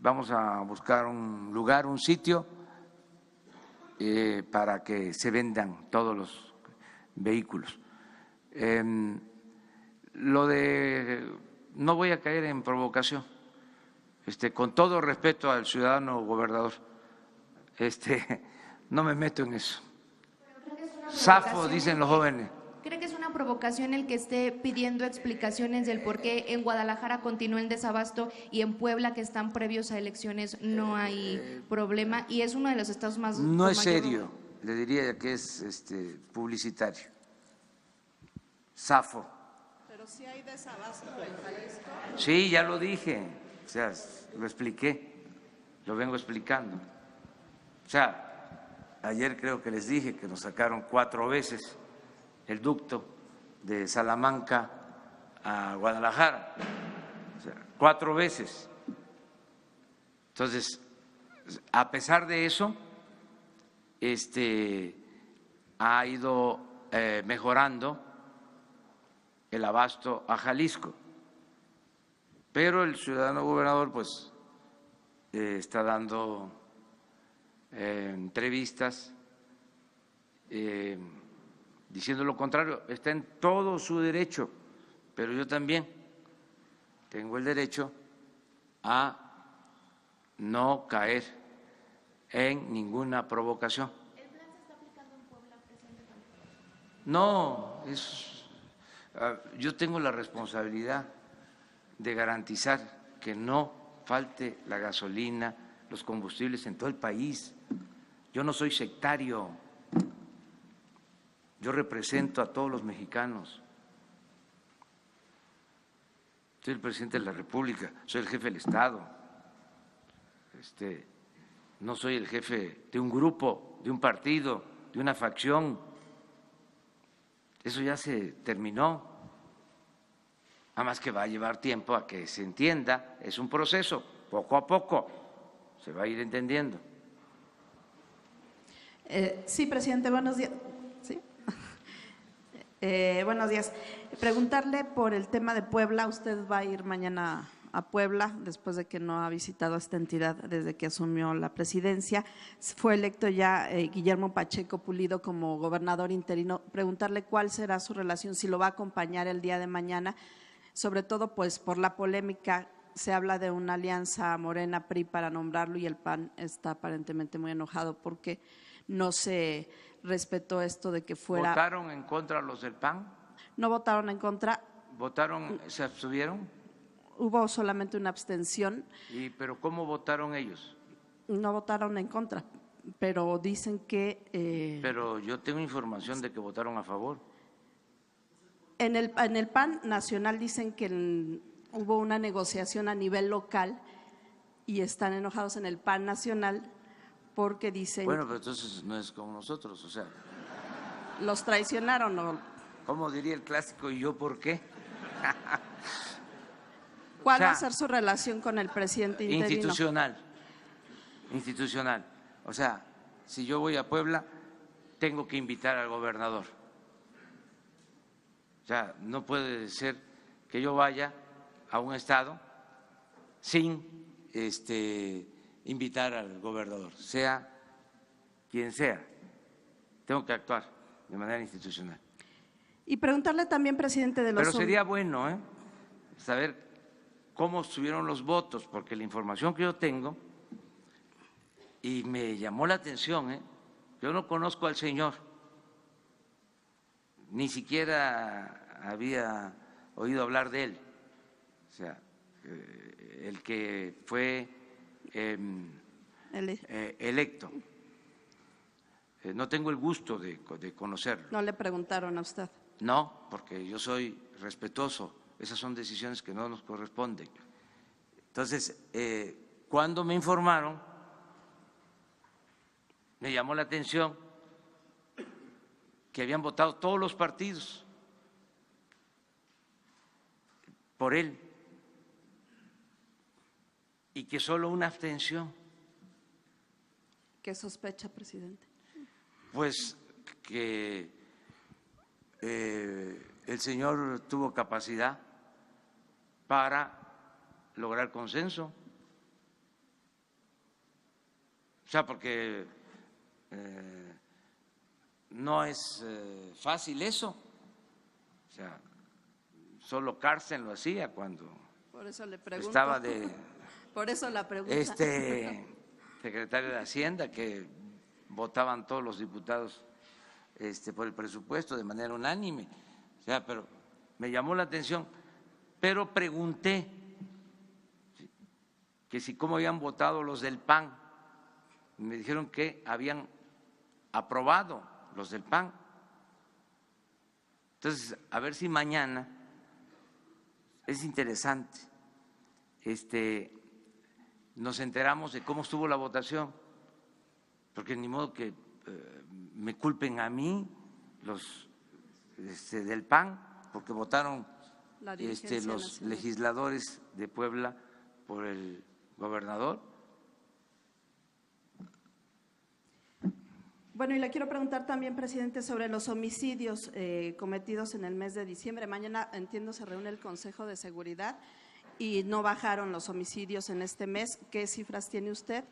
Vamos a buscar un lugar, un sitio para que se vendan todos los vehículos. Lo de, no voy a caer en provocación, con todo respeto al ciudadano gobernador, no me meto en eso. Zafo, dicen los jóvenes. ¿Cree que es una provocación el que esté pidiendo explicaciones del por qué en Guadalajara continúa el desabasto y en Puebla, que están previos a elecciones, no hay problema? Y es uno de los estados más… No es serio, le diría que es publicitario. Zafo. Pero sí hay desabasto en Jalisco. Sí, ya lo dije, o sea, lo expliqué, lo vengo explicando. O sea, ayer creo que les dije que nos sacaron 4 veces el ducto de Salamanca a Guadalajara, o sea, 4 veces. Entonces, a pesar de eso, ha ido mejorando el abasto a Jalisco, pero el ciudadano gobernador pues está dando entrevistas diciendo lo contrario. Está en todo su derecho, pero yo también tengo el derecho a no caer en ninguna provocación. ¿El plan se está aplicando en Puebla, presidente? No, yo tengo la responsabilidad de garantizar que no falte la gasolina, los combustibles en todo el país. Yo no soy sectario, yo represento a todos los mexicanos. Soy el presidente de la República, soy el jefe del Estado. No soy el jefe de un grupo, de un partido, de una facción. Eso ya se terminó. Además que va a llevar tiempo a que se entienda, es un proceso, poco a poco se va a ir entendiendo. Sí, presidente, buenos días. ¿Sí? Buenos días. Preguntarle por el tema de Puebla. Usted va a ir mañana a Puebla después de que no ha visitado esta entidad desde que asumió la presidencia. Fue electo ya Guillermo Pacheco Pulido como gobernador interino. Preguntarle cuál será su relación, si lo va a acompañar el día de mañana, sobre todo pues por la polémica. Se habla de una alianza Morena-PRI para nombrarlo y el PAN está aparentemente muy enojado porque no se respetó esto de que fuera… ¿Votaron en contra los del PAN? No votaron en contra. ¿Votaron, se abstuvieron? Hubo solamente una abstención. ¿Pero cómo votaron ellos? No votaron en contra, pero dicen que… Pero yo tengo información de que votaron a favor. En el PAN nacional dicen que hubo una negociación a nivel local y están enojados en el PAN nacional porque dicen… Bueno, pero entonces no es como nosotros, o sea… ¿Los traicionaron o…? ¿Cómo diría el clásico? ¿Y yo por qué? ¿Cuál va a ser su relación con el presidente interino? Institucional. O sea, si yo voy a Puebla, tengo que invitar al gobernador. O sea, no puede ser que yo vaya a un estado sin invitar al gobernador, sea quien sea. Tengo que actuar de manera institucional. Y preguntarle también, presidente de los… Pero sería bueno saber cómo estuvieron los votos, porque la información que yo tengo, y me llamó la atención, yo no conozco al señor, ni siquiera había oído hablar de él, o sea, el que fue electo. No tengo el gusto de conocerlo. ¿No le preguntaron a usted? No, porque yo soy respetuoso. Esas son decisiones que no nos corresponden. Entonces, cuando me informaron, me llamó la atención que habían votado todos los partidos por él y que solo una abstención. ¿Qué sospecha, presidente? Pues que el señor tuvo capacidad para lograr consenso. O sea, porque No es fácil eso. O sea, solo Carsten lo hacía cuando Por eso le pregunto. estaba de Por eso la pregunta. secretario de Hacienda, que votaban todos los diputados por el presupuesto de manera unánime. O sea, pero me llamó la atención, pero pregunté que si cómo habían votado los del PAN. Me dijeron que habían aprobado los del PAN. Entonces, a ver si mañana es interesante. Nos enteramos de cómo estuvo la votación, porque ni modo que me culpen a mí los del PAN, porque votaron los legisladores de Puebla por el gobernador. Bueno, y le quiero preguntar también, presidente, sobre los homicidios cometidos en el mes de diciembre. Mañana, entiendo, se reúne el Consejo de Seguridad y no bajaron los homicidios en este mes. ¿Qué cifras tiene usted?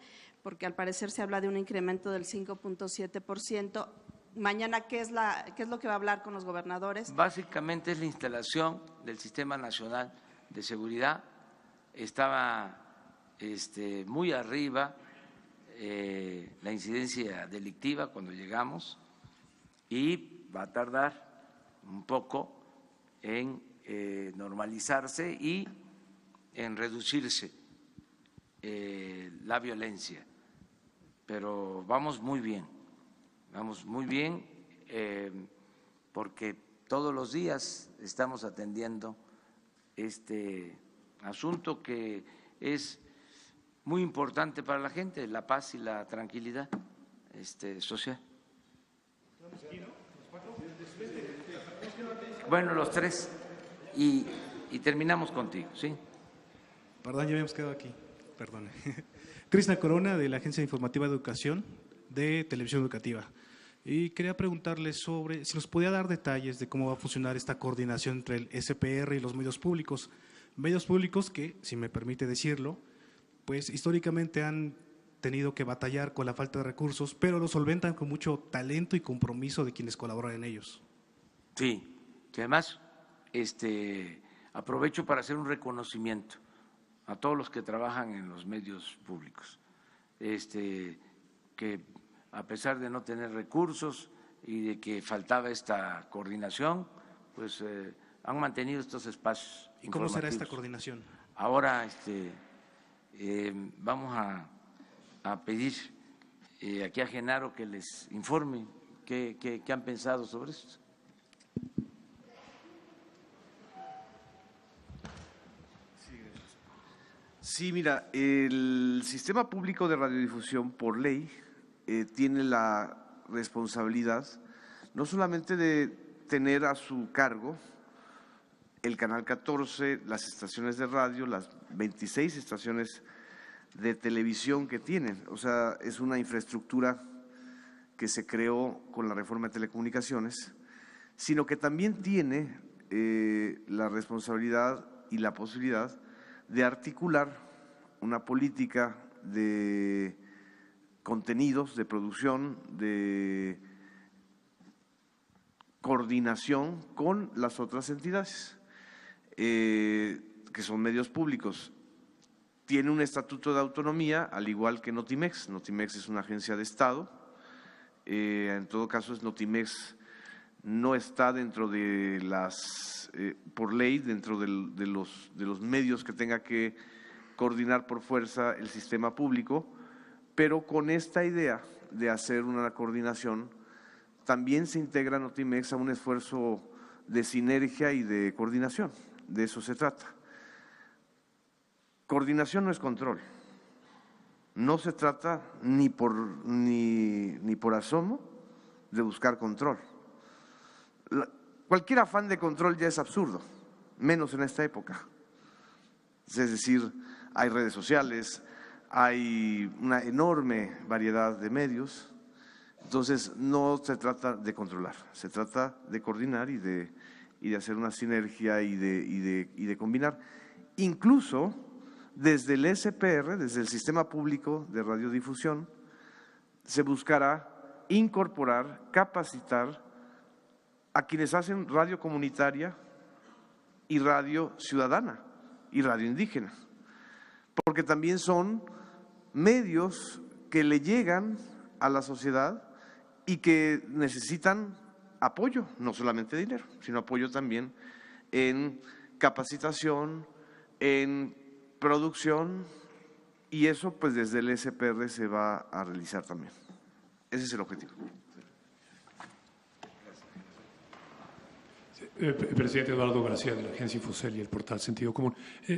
Porque al parecer se habla de un incremento del 5.7%. Mañana, ¿qué es lo que va a hablar con los gobernadores? Básicamente es la instalación del Sistema Nacional de Seguridad. Estaba muy arriba la incidencia delictiva cuando llegamos y va a tardar un poco en normalizarse y en reducirse la violencia, pero vamos muy bien porque todos los días estamos atendiendo este asunto que es muy importante para la gente, la paz y la tranquilidad social. Bueno, los tres y terminamos contigo, ¿sí? Perdón, ya habíamos quedado aquí, perdone. Cristina Corona, de la Agencia Informativa de Educación de Televisión Educativa. Y quería preguntarle sobre si nos podía dar detalles de cómo va a funcionar esta coordinación entre el SPR y los medios públicos. Medios públicos que, si me permite decirlo, pues históricamente han tenido que batallar con la falta de recursos, pero lo solventan con mucho talento y compromiso de quienes colaboran en ellos. Sí, que además aprovecho para hacer un reconocimiento a todos los que trabajan en los medios públicos, que a pesar de no tener recursos y de que faltaba esta coordinación, pues han mantenido estos espacios informativos. ¿Y cómo será esta coordinación? Ahora vamos a pedir aquí a Genaro que les informe qué han pensado sobre esto. Sí, mira, el sistema público de radiodifusión, por ley, tiene la responsabilidad no solamente de tener a su cargo el Canal 14, las estaciones de radio, las 26 estaciones de televisión que tienen. O sea, es una infraestructura que se creó con la reforma de telecomunicaciones, sino que también tiene la responsabilidad y la posibilidad de articular una política de contenidos, de producción, de coordinación con las otras entidades, que son medios públicos. Tiene un estatuto de autonomía, al igual que Notimex. Notimex es una agencia de Estado. En todo caso, Notimex no está dentro de las, por ley, dentro de los medios que tenga que coordinar por fuerza el sistema público, pero con esta idea de hacer una coordinación, también se integra Notimex a un esfuerzo de sinergia y de coordinación. De eso se trata. Coordinación no es control. No se trata ni por asomo de buscar control. Cualquier afán de control ya es absurdo, menos en esta época. Es decir, hay redes sociales, hay una enorme variedad de medios, entonces no se trata de controlar, se trata de coordinar y de hacer una sinergia y de combinar. Incluso desde el SPR, desde el Sistema Público de Radiodifusión, se buscará incorporar, capacitar a quienes hacen radio comunitaria y radio ciudadana y radio indígena, porque también son medios que le llegan a la sociedad y que necesitan apoyo, no solamente dinero, sino apoyo también en capacitación, en producción, y eso pues desde el SPR se va a realizar también. Ese es el objetivo. Presidente Eduardo García, de la agencia Infocel y el portal Sentido Común.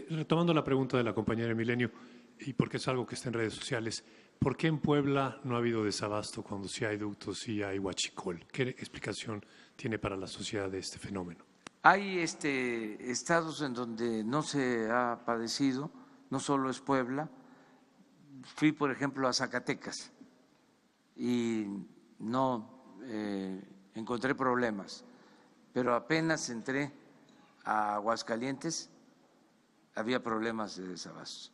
Retomando la pregunta de la compañera Milenio, y porque es algo que está en redes sociales, ¿por qué en Puebla no ha habido desabasto cuando sí hay ductos y hay huachicol? ¿Qué explicación tiene para la sociedad de este fenómeno? Hay estados en donde no se ha padecido, no solo es Puebla. Fui, por ejemplo, a Zacatecas y no encontré problemas, pero apenas entré a Aguascalientes había problemas de desabasto.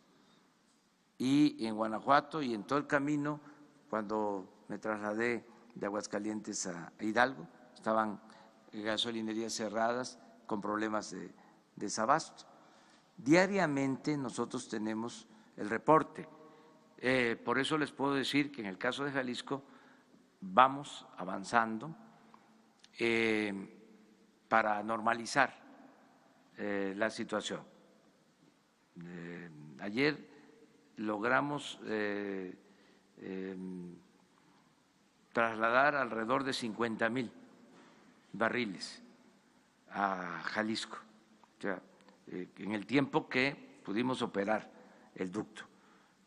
Y en Guanajuato y en todo el camino, cuando me trasladé de Aguascalientes a Hidalgo, estaban gasolinerías cerradas con problemas de desabasto. Diariamente nosotros tenemos el reporte. Por eso les puedo decir que en el caso de Jalisco vamos avanzando para normalizar la situación. Ayer logramos trasladar alrededor de 50,000 barriles a Jalisco, o sea, en el tiempo que pudimos operar el ducto.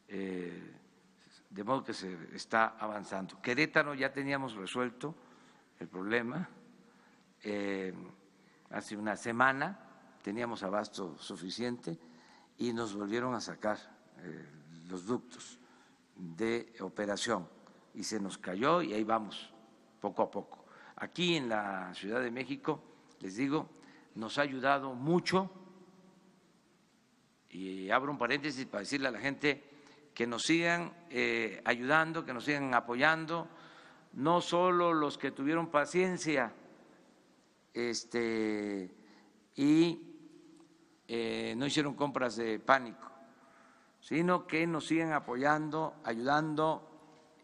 De modo que se está avanzando. Querétaro ya teníamos resuelto el problema. Hace una semana teníamos abasto suficiente y nos volvieron a sacar los ductos de operación y se nos cayó y ahí vamos poco a poco. Aquí en la Ciudad de México, les digo, nos ha ayudado mucho, y abro un paréntesis para decirle a la gente que nos sigan ayudando, que nos sigan apoyando, no solo los que tuvieron paciencia y no hicieron compras de pánico, sino que nos sigan apoyando, ayudando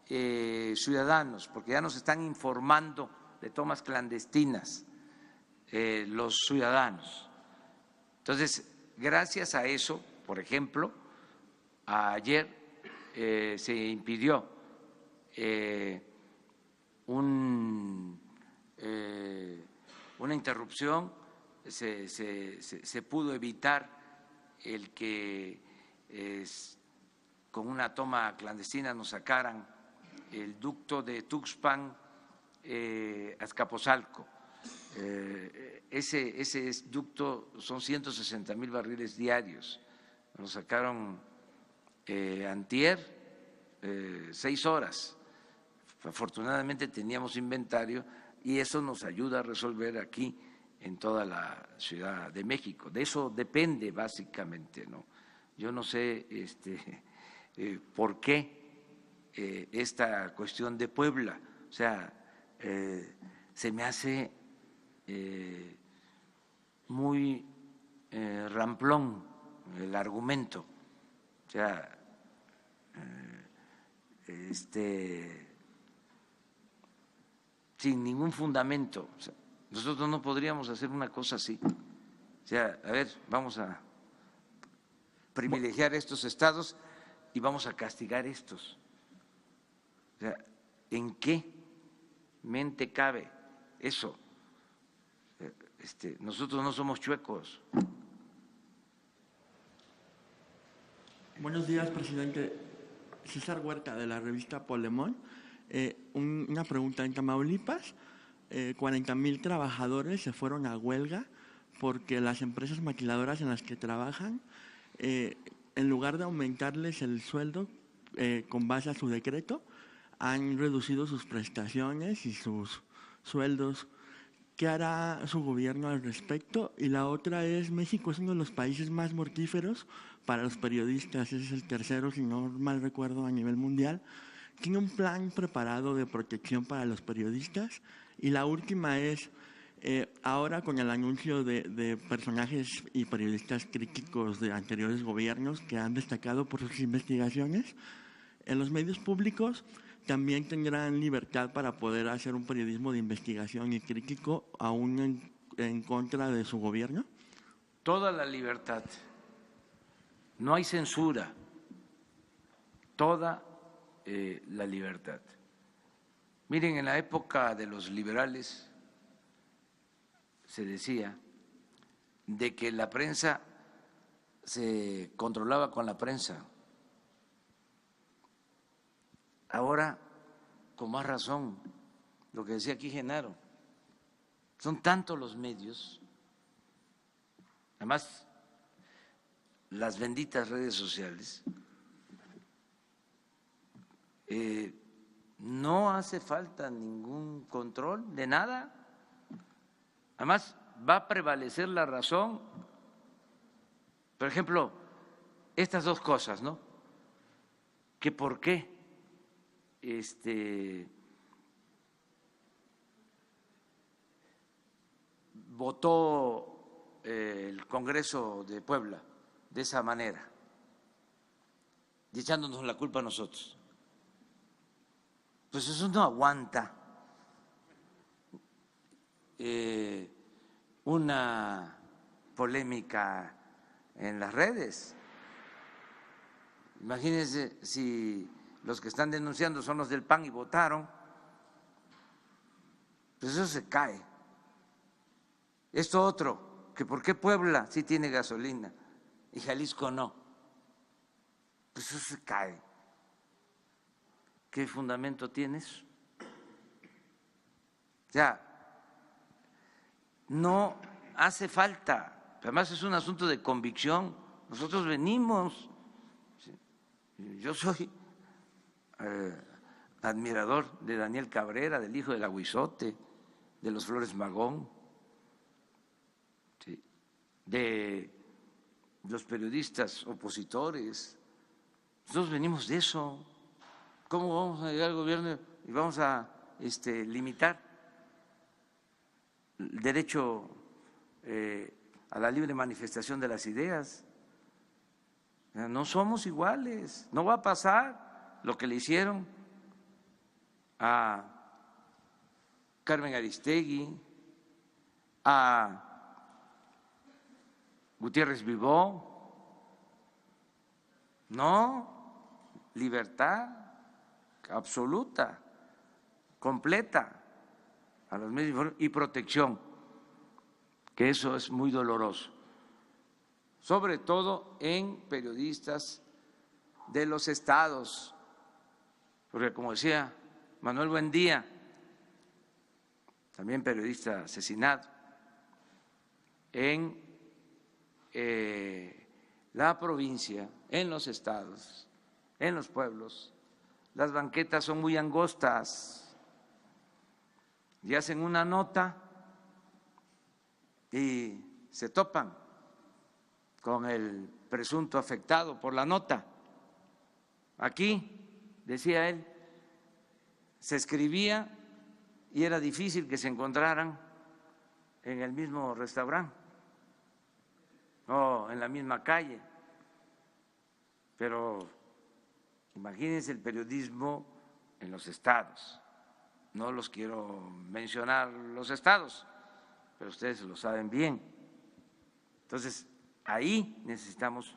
ciudadanos, porque ya nos están informando de tomas clandestinas los ciudadanos. Entonces, gracias a eso, por ejemplo, ayer se impidió una interrupción, se pudo evitar el que con una toma clandestina nos sacaran el ducto de Tuxpan a Azcapotzalco. Ese ducto son 160,000 barriles diarios. Nos sacaron antier 6 horas. Afortunadamente teníamos inventario y eso nos ayuda a resolver aquí en toda la Ciudad de México. De eso depende básicamente, ¿no? Yo no sé por qué esta cuestión de Puebla, o sea, se me hace muy ramplón el argumento, o sea, sin ningún fundamento. O sea, nosotros no podríamos hacer una cosa así. O sea, a ver, vamos a privilegiar estos estados y vamos a castigar estos. O sea, ¿en qué mente cabe eso? Nosotros no somos chuecos. Buenos días, presidente. César Huerta, de la revista Polemón. Una pregunta. En Tamaulipas, 40,000 trabajadores se fueron a huelga porque las empresas maquiladoras en las que trabajan, en lugar de aumentarles el sueldo con base a su decreto, han reducido sus prestaciones y sus sueldos. ¿Qué hará su gobierno al respecto? Y la otra es, México es uno de los países más mortíferos para los periodistas, ese es el tercero, si no mal recuerdo, a nivel mundial. ¿tiene un plan preparado de protección para los periodistas? Y la última es, ahora con el anuncio de personajes y periodistas críticos de anteriores gobiernos que han destacado por sus investigaciones, en los medios públicos también tendrán libertad para poder hacer un periodismo de investigación y crítico aún en contra de su gobierno. Toda la libertad, no hay censura, toda la libertad. Miren, en la época de los liberales se decía de que la prensa se controlaba con la prensa. Ahora, con más razón, lo que decía aquí Genaro, son tantos los medios, además las benditas redes sociales, no hace falta ningún control de nada. Además, va a prevalecer la razón. Por ejemplo, estas dos cosas, ¿no? Que por qué votó el Congreso de Puebla de esa manera, y echándonos la culpa a nosotros. Pues eso no aguanta una polémica en las redes. Imagínense si los que están denunciando son los del PAN y votaron, pues eso se cae. Esto otro, que por qué Puebla sí tiene gasolina y Jalisco no, pues eso se cae. ¿Qué fundamento tienes? O sea, no hace falta, además es un asunto de convicción. Nosotros venimos, yo soy admirador de Daniel Cabrera, del hijo del Aguizote, de los Flores Magón, ¿sí?, de los periodistas opositores. Nosotros venimos de eso. ¿Cómo vamos a llegar al gobierno y vamos a limitar el derecho a la libre manifestación de las ideas? No somos iguales. No va a pasar lo que le hicieron a Carmen Aristegui, a Gutiérrez Vivó. No, libertad absoluta, completa a los medios y protección, que eso es muy doloroso, sobre todo en periodistas de los estados, porque como decía Manuel Buendía, también periodista asesinado, en la provincia, en los estados, en los pueblos, las banquetas son muy angostas y hacen una nota y se topan con el presunto afectado por la nota. Aquí, decía él, se escribía y era difícil que se encontraran en el mismo restaurante o en la misma calle, pero imagínense el periodismo en los estados. No los quiero mencionar los estados, pero ustedes lo saben bien. Entonces, ahí necesitamos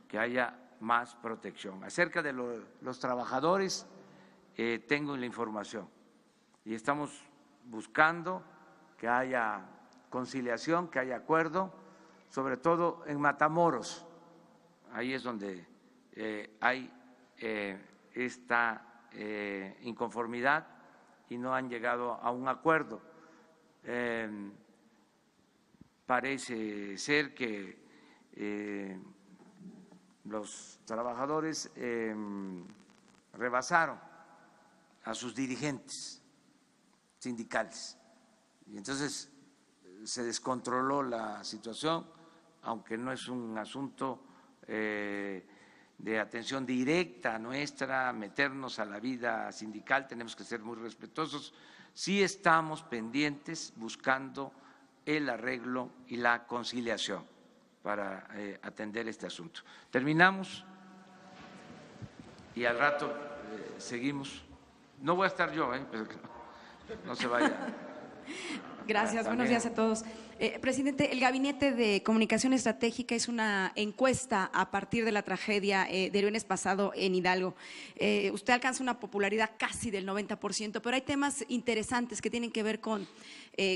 que haya más protección. Acerca de los trabajadores, tengo la información y estamos buscando que haya conciliación, que haya acuerdo, sobre todo en Matamoros. Ahí es donde hay esta inconformidad y no han llegado a un acuerdo. Parece ser que los trabajadores rebasaron a sus dirigentes sindicales y entonces se descontroló la situación, aunque no es un asunto de atención directa nuestra, meternos a la vida sindical, tenemos que ser muy respetuosos. Sí estamos pendientes buscando el arreglo y la conciliación para atender este asunto. Terminamos y al rato seguimos. No voy a estar yo, pero no se vaya. Gracias, buenos días a todos. Presidente, el Gabinete de Comunicación Estratégica hizo una encuesta a partir de la tragedia del viernes pasado en Hidalgo. Usted alcanza una popularidad casi del 90%, pero hay temas interesantes que tienen que ver con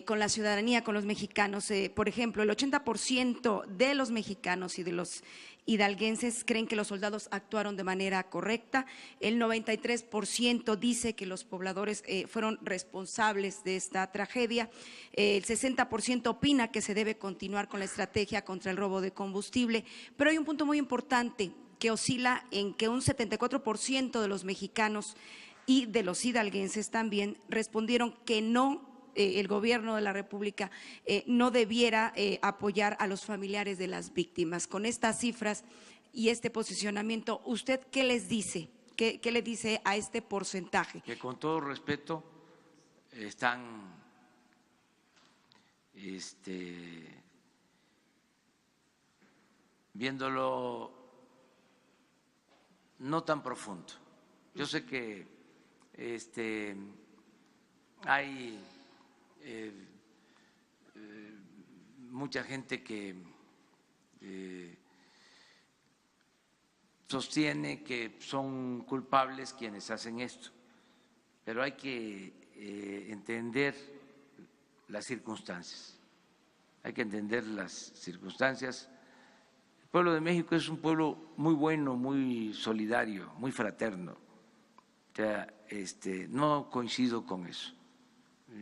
la ciudadanía, con los mexicanos. Por ejemplo, el 80% de los mexicanos y de los hidalguenses creen que los soldados actuaron de manera correcta. El 93% dice que los pobladores fueron responsables de esta tragedia. El 60% opina que se debe continuar con la estrategia contra el robo de combustible. Pero hay un punto muy importante que oscila en que un 74% de los mexicanos y de los hidalguenses también respondieron que no, el gobierno de la República no debiera apoyar a los familiares de las víctimas. Con estas cifras y este posicionamiento, ¿usted qué les dice? ¿Qué le dice a este porcentaje? Que con todo respeto están viéndolo no tan profundo. Yo sé que hay mucha gente que sostiene que son culpables quienes hacen esto, pero hay que entender las circunstancias. Hay que entender las circunstancias. El pueblo de México es un pueblo muy bueno, muy solidario, muy fraterno. O sea, no coincido con eso.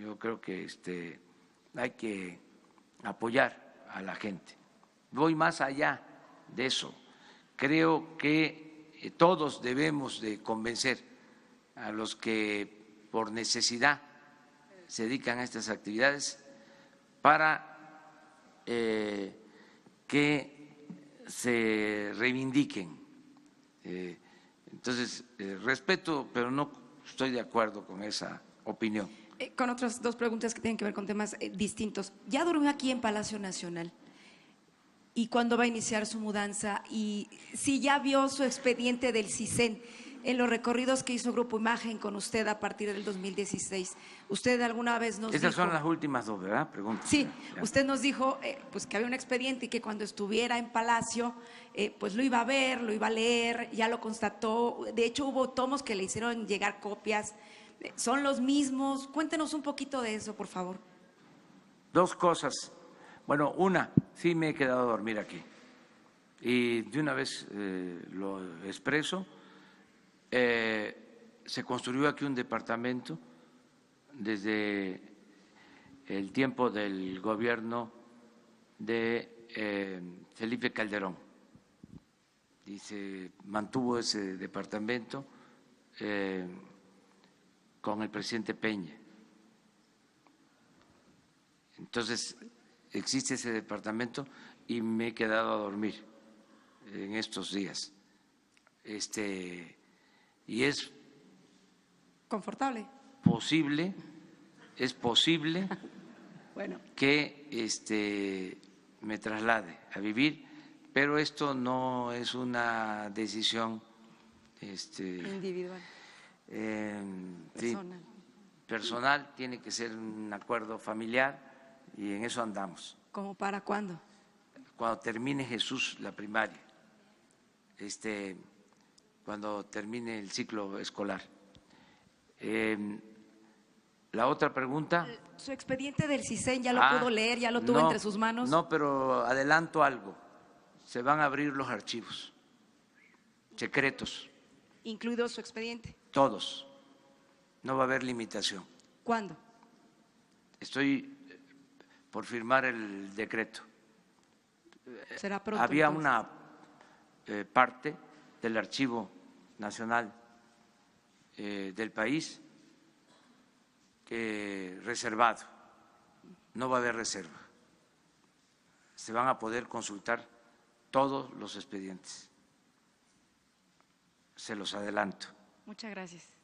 Yo creo que hay que apoyar a la gente. Voy más allá de eso. Creo que todos debemos de convencer a los que por necesidad se dedican a estas actividades para que se reivindiquen. Entonces, respeto, pero no estoy de acuerdo con esa opinión. Con otras dos preguntas que tienen que ver con temas distintos. Ya durmió aquí en Palacio Nacional. ¿Y cuándo va a iniciar su mudanza? Y si ya vio su expediente del CISEN en los recorridos que hizo Grupo Imagen con usted a partir del 2016. Usted alguna vez nos dijo… Esas son las últimas dos, ¿verdad? Preguntas. Sí, usted nos dijo pues que había un expediente y que cuando estuviera en Palacio pues lo iba a ver, lo iba a leer, ya lo constató. De hecho hubo tomos que le hicieron llegar copias. ¿Son los mismos? Cuéntenos un poquito de eso, por favor. Dos cosas. Bueno, una, sí me he quedado a dormir aquí. Y de una vez lo expreso. Se construyó aquí un departamento desde el tiempo del gobierno de Felipe Calderón. Y se mantuvo ese departamento con el presidente Peña. Entonces, existe ese departamento y me he quedado a dormir en estos días. Y es confortable. Es posible bueno, que me traslade a vivir, pero esto no es una decisión individual. Personal. Personal, tiene que ser un acuerdo familiar y en eso andamos. ¿Cómo para cuándo? Cuando termine Jesús la primaria, cuando termine el ciclo escolar. La otra pregunta. ¿Su expediente del CISEN ya lo pudo leer, ya lo tuvo entre sus manos? No, pero adelanto algo. Se van a abrir los archivos secretos. ¿Incluido su expediente? Todos. No va a haber limitación. ¿Cuándo? Estoy por firmar el decreto. Será pronto. Había una parte del Archivo Nacional del país reservado. No va a haber reserva. Se van a poder consultar todos los expedientes. se los adelanto. Muchas gracias.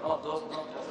No, dos notas.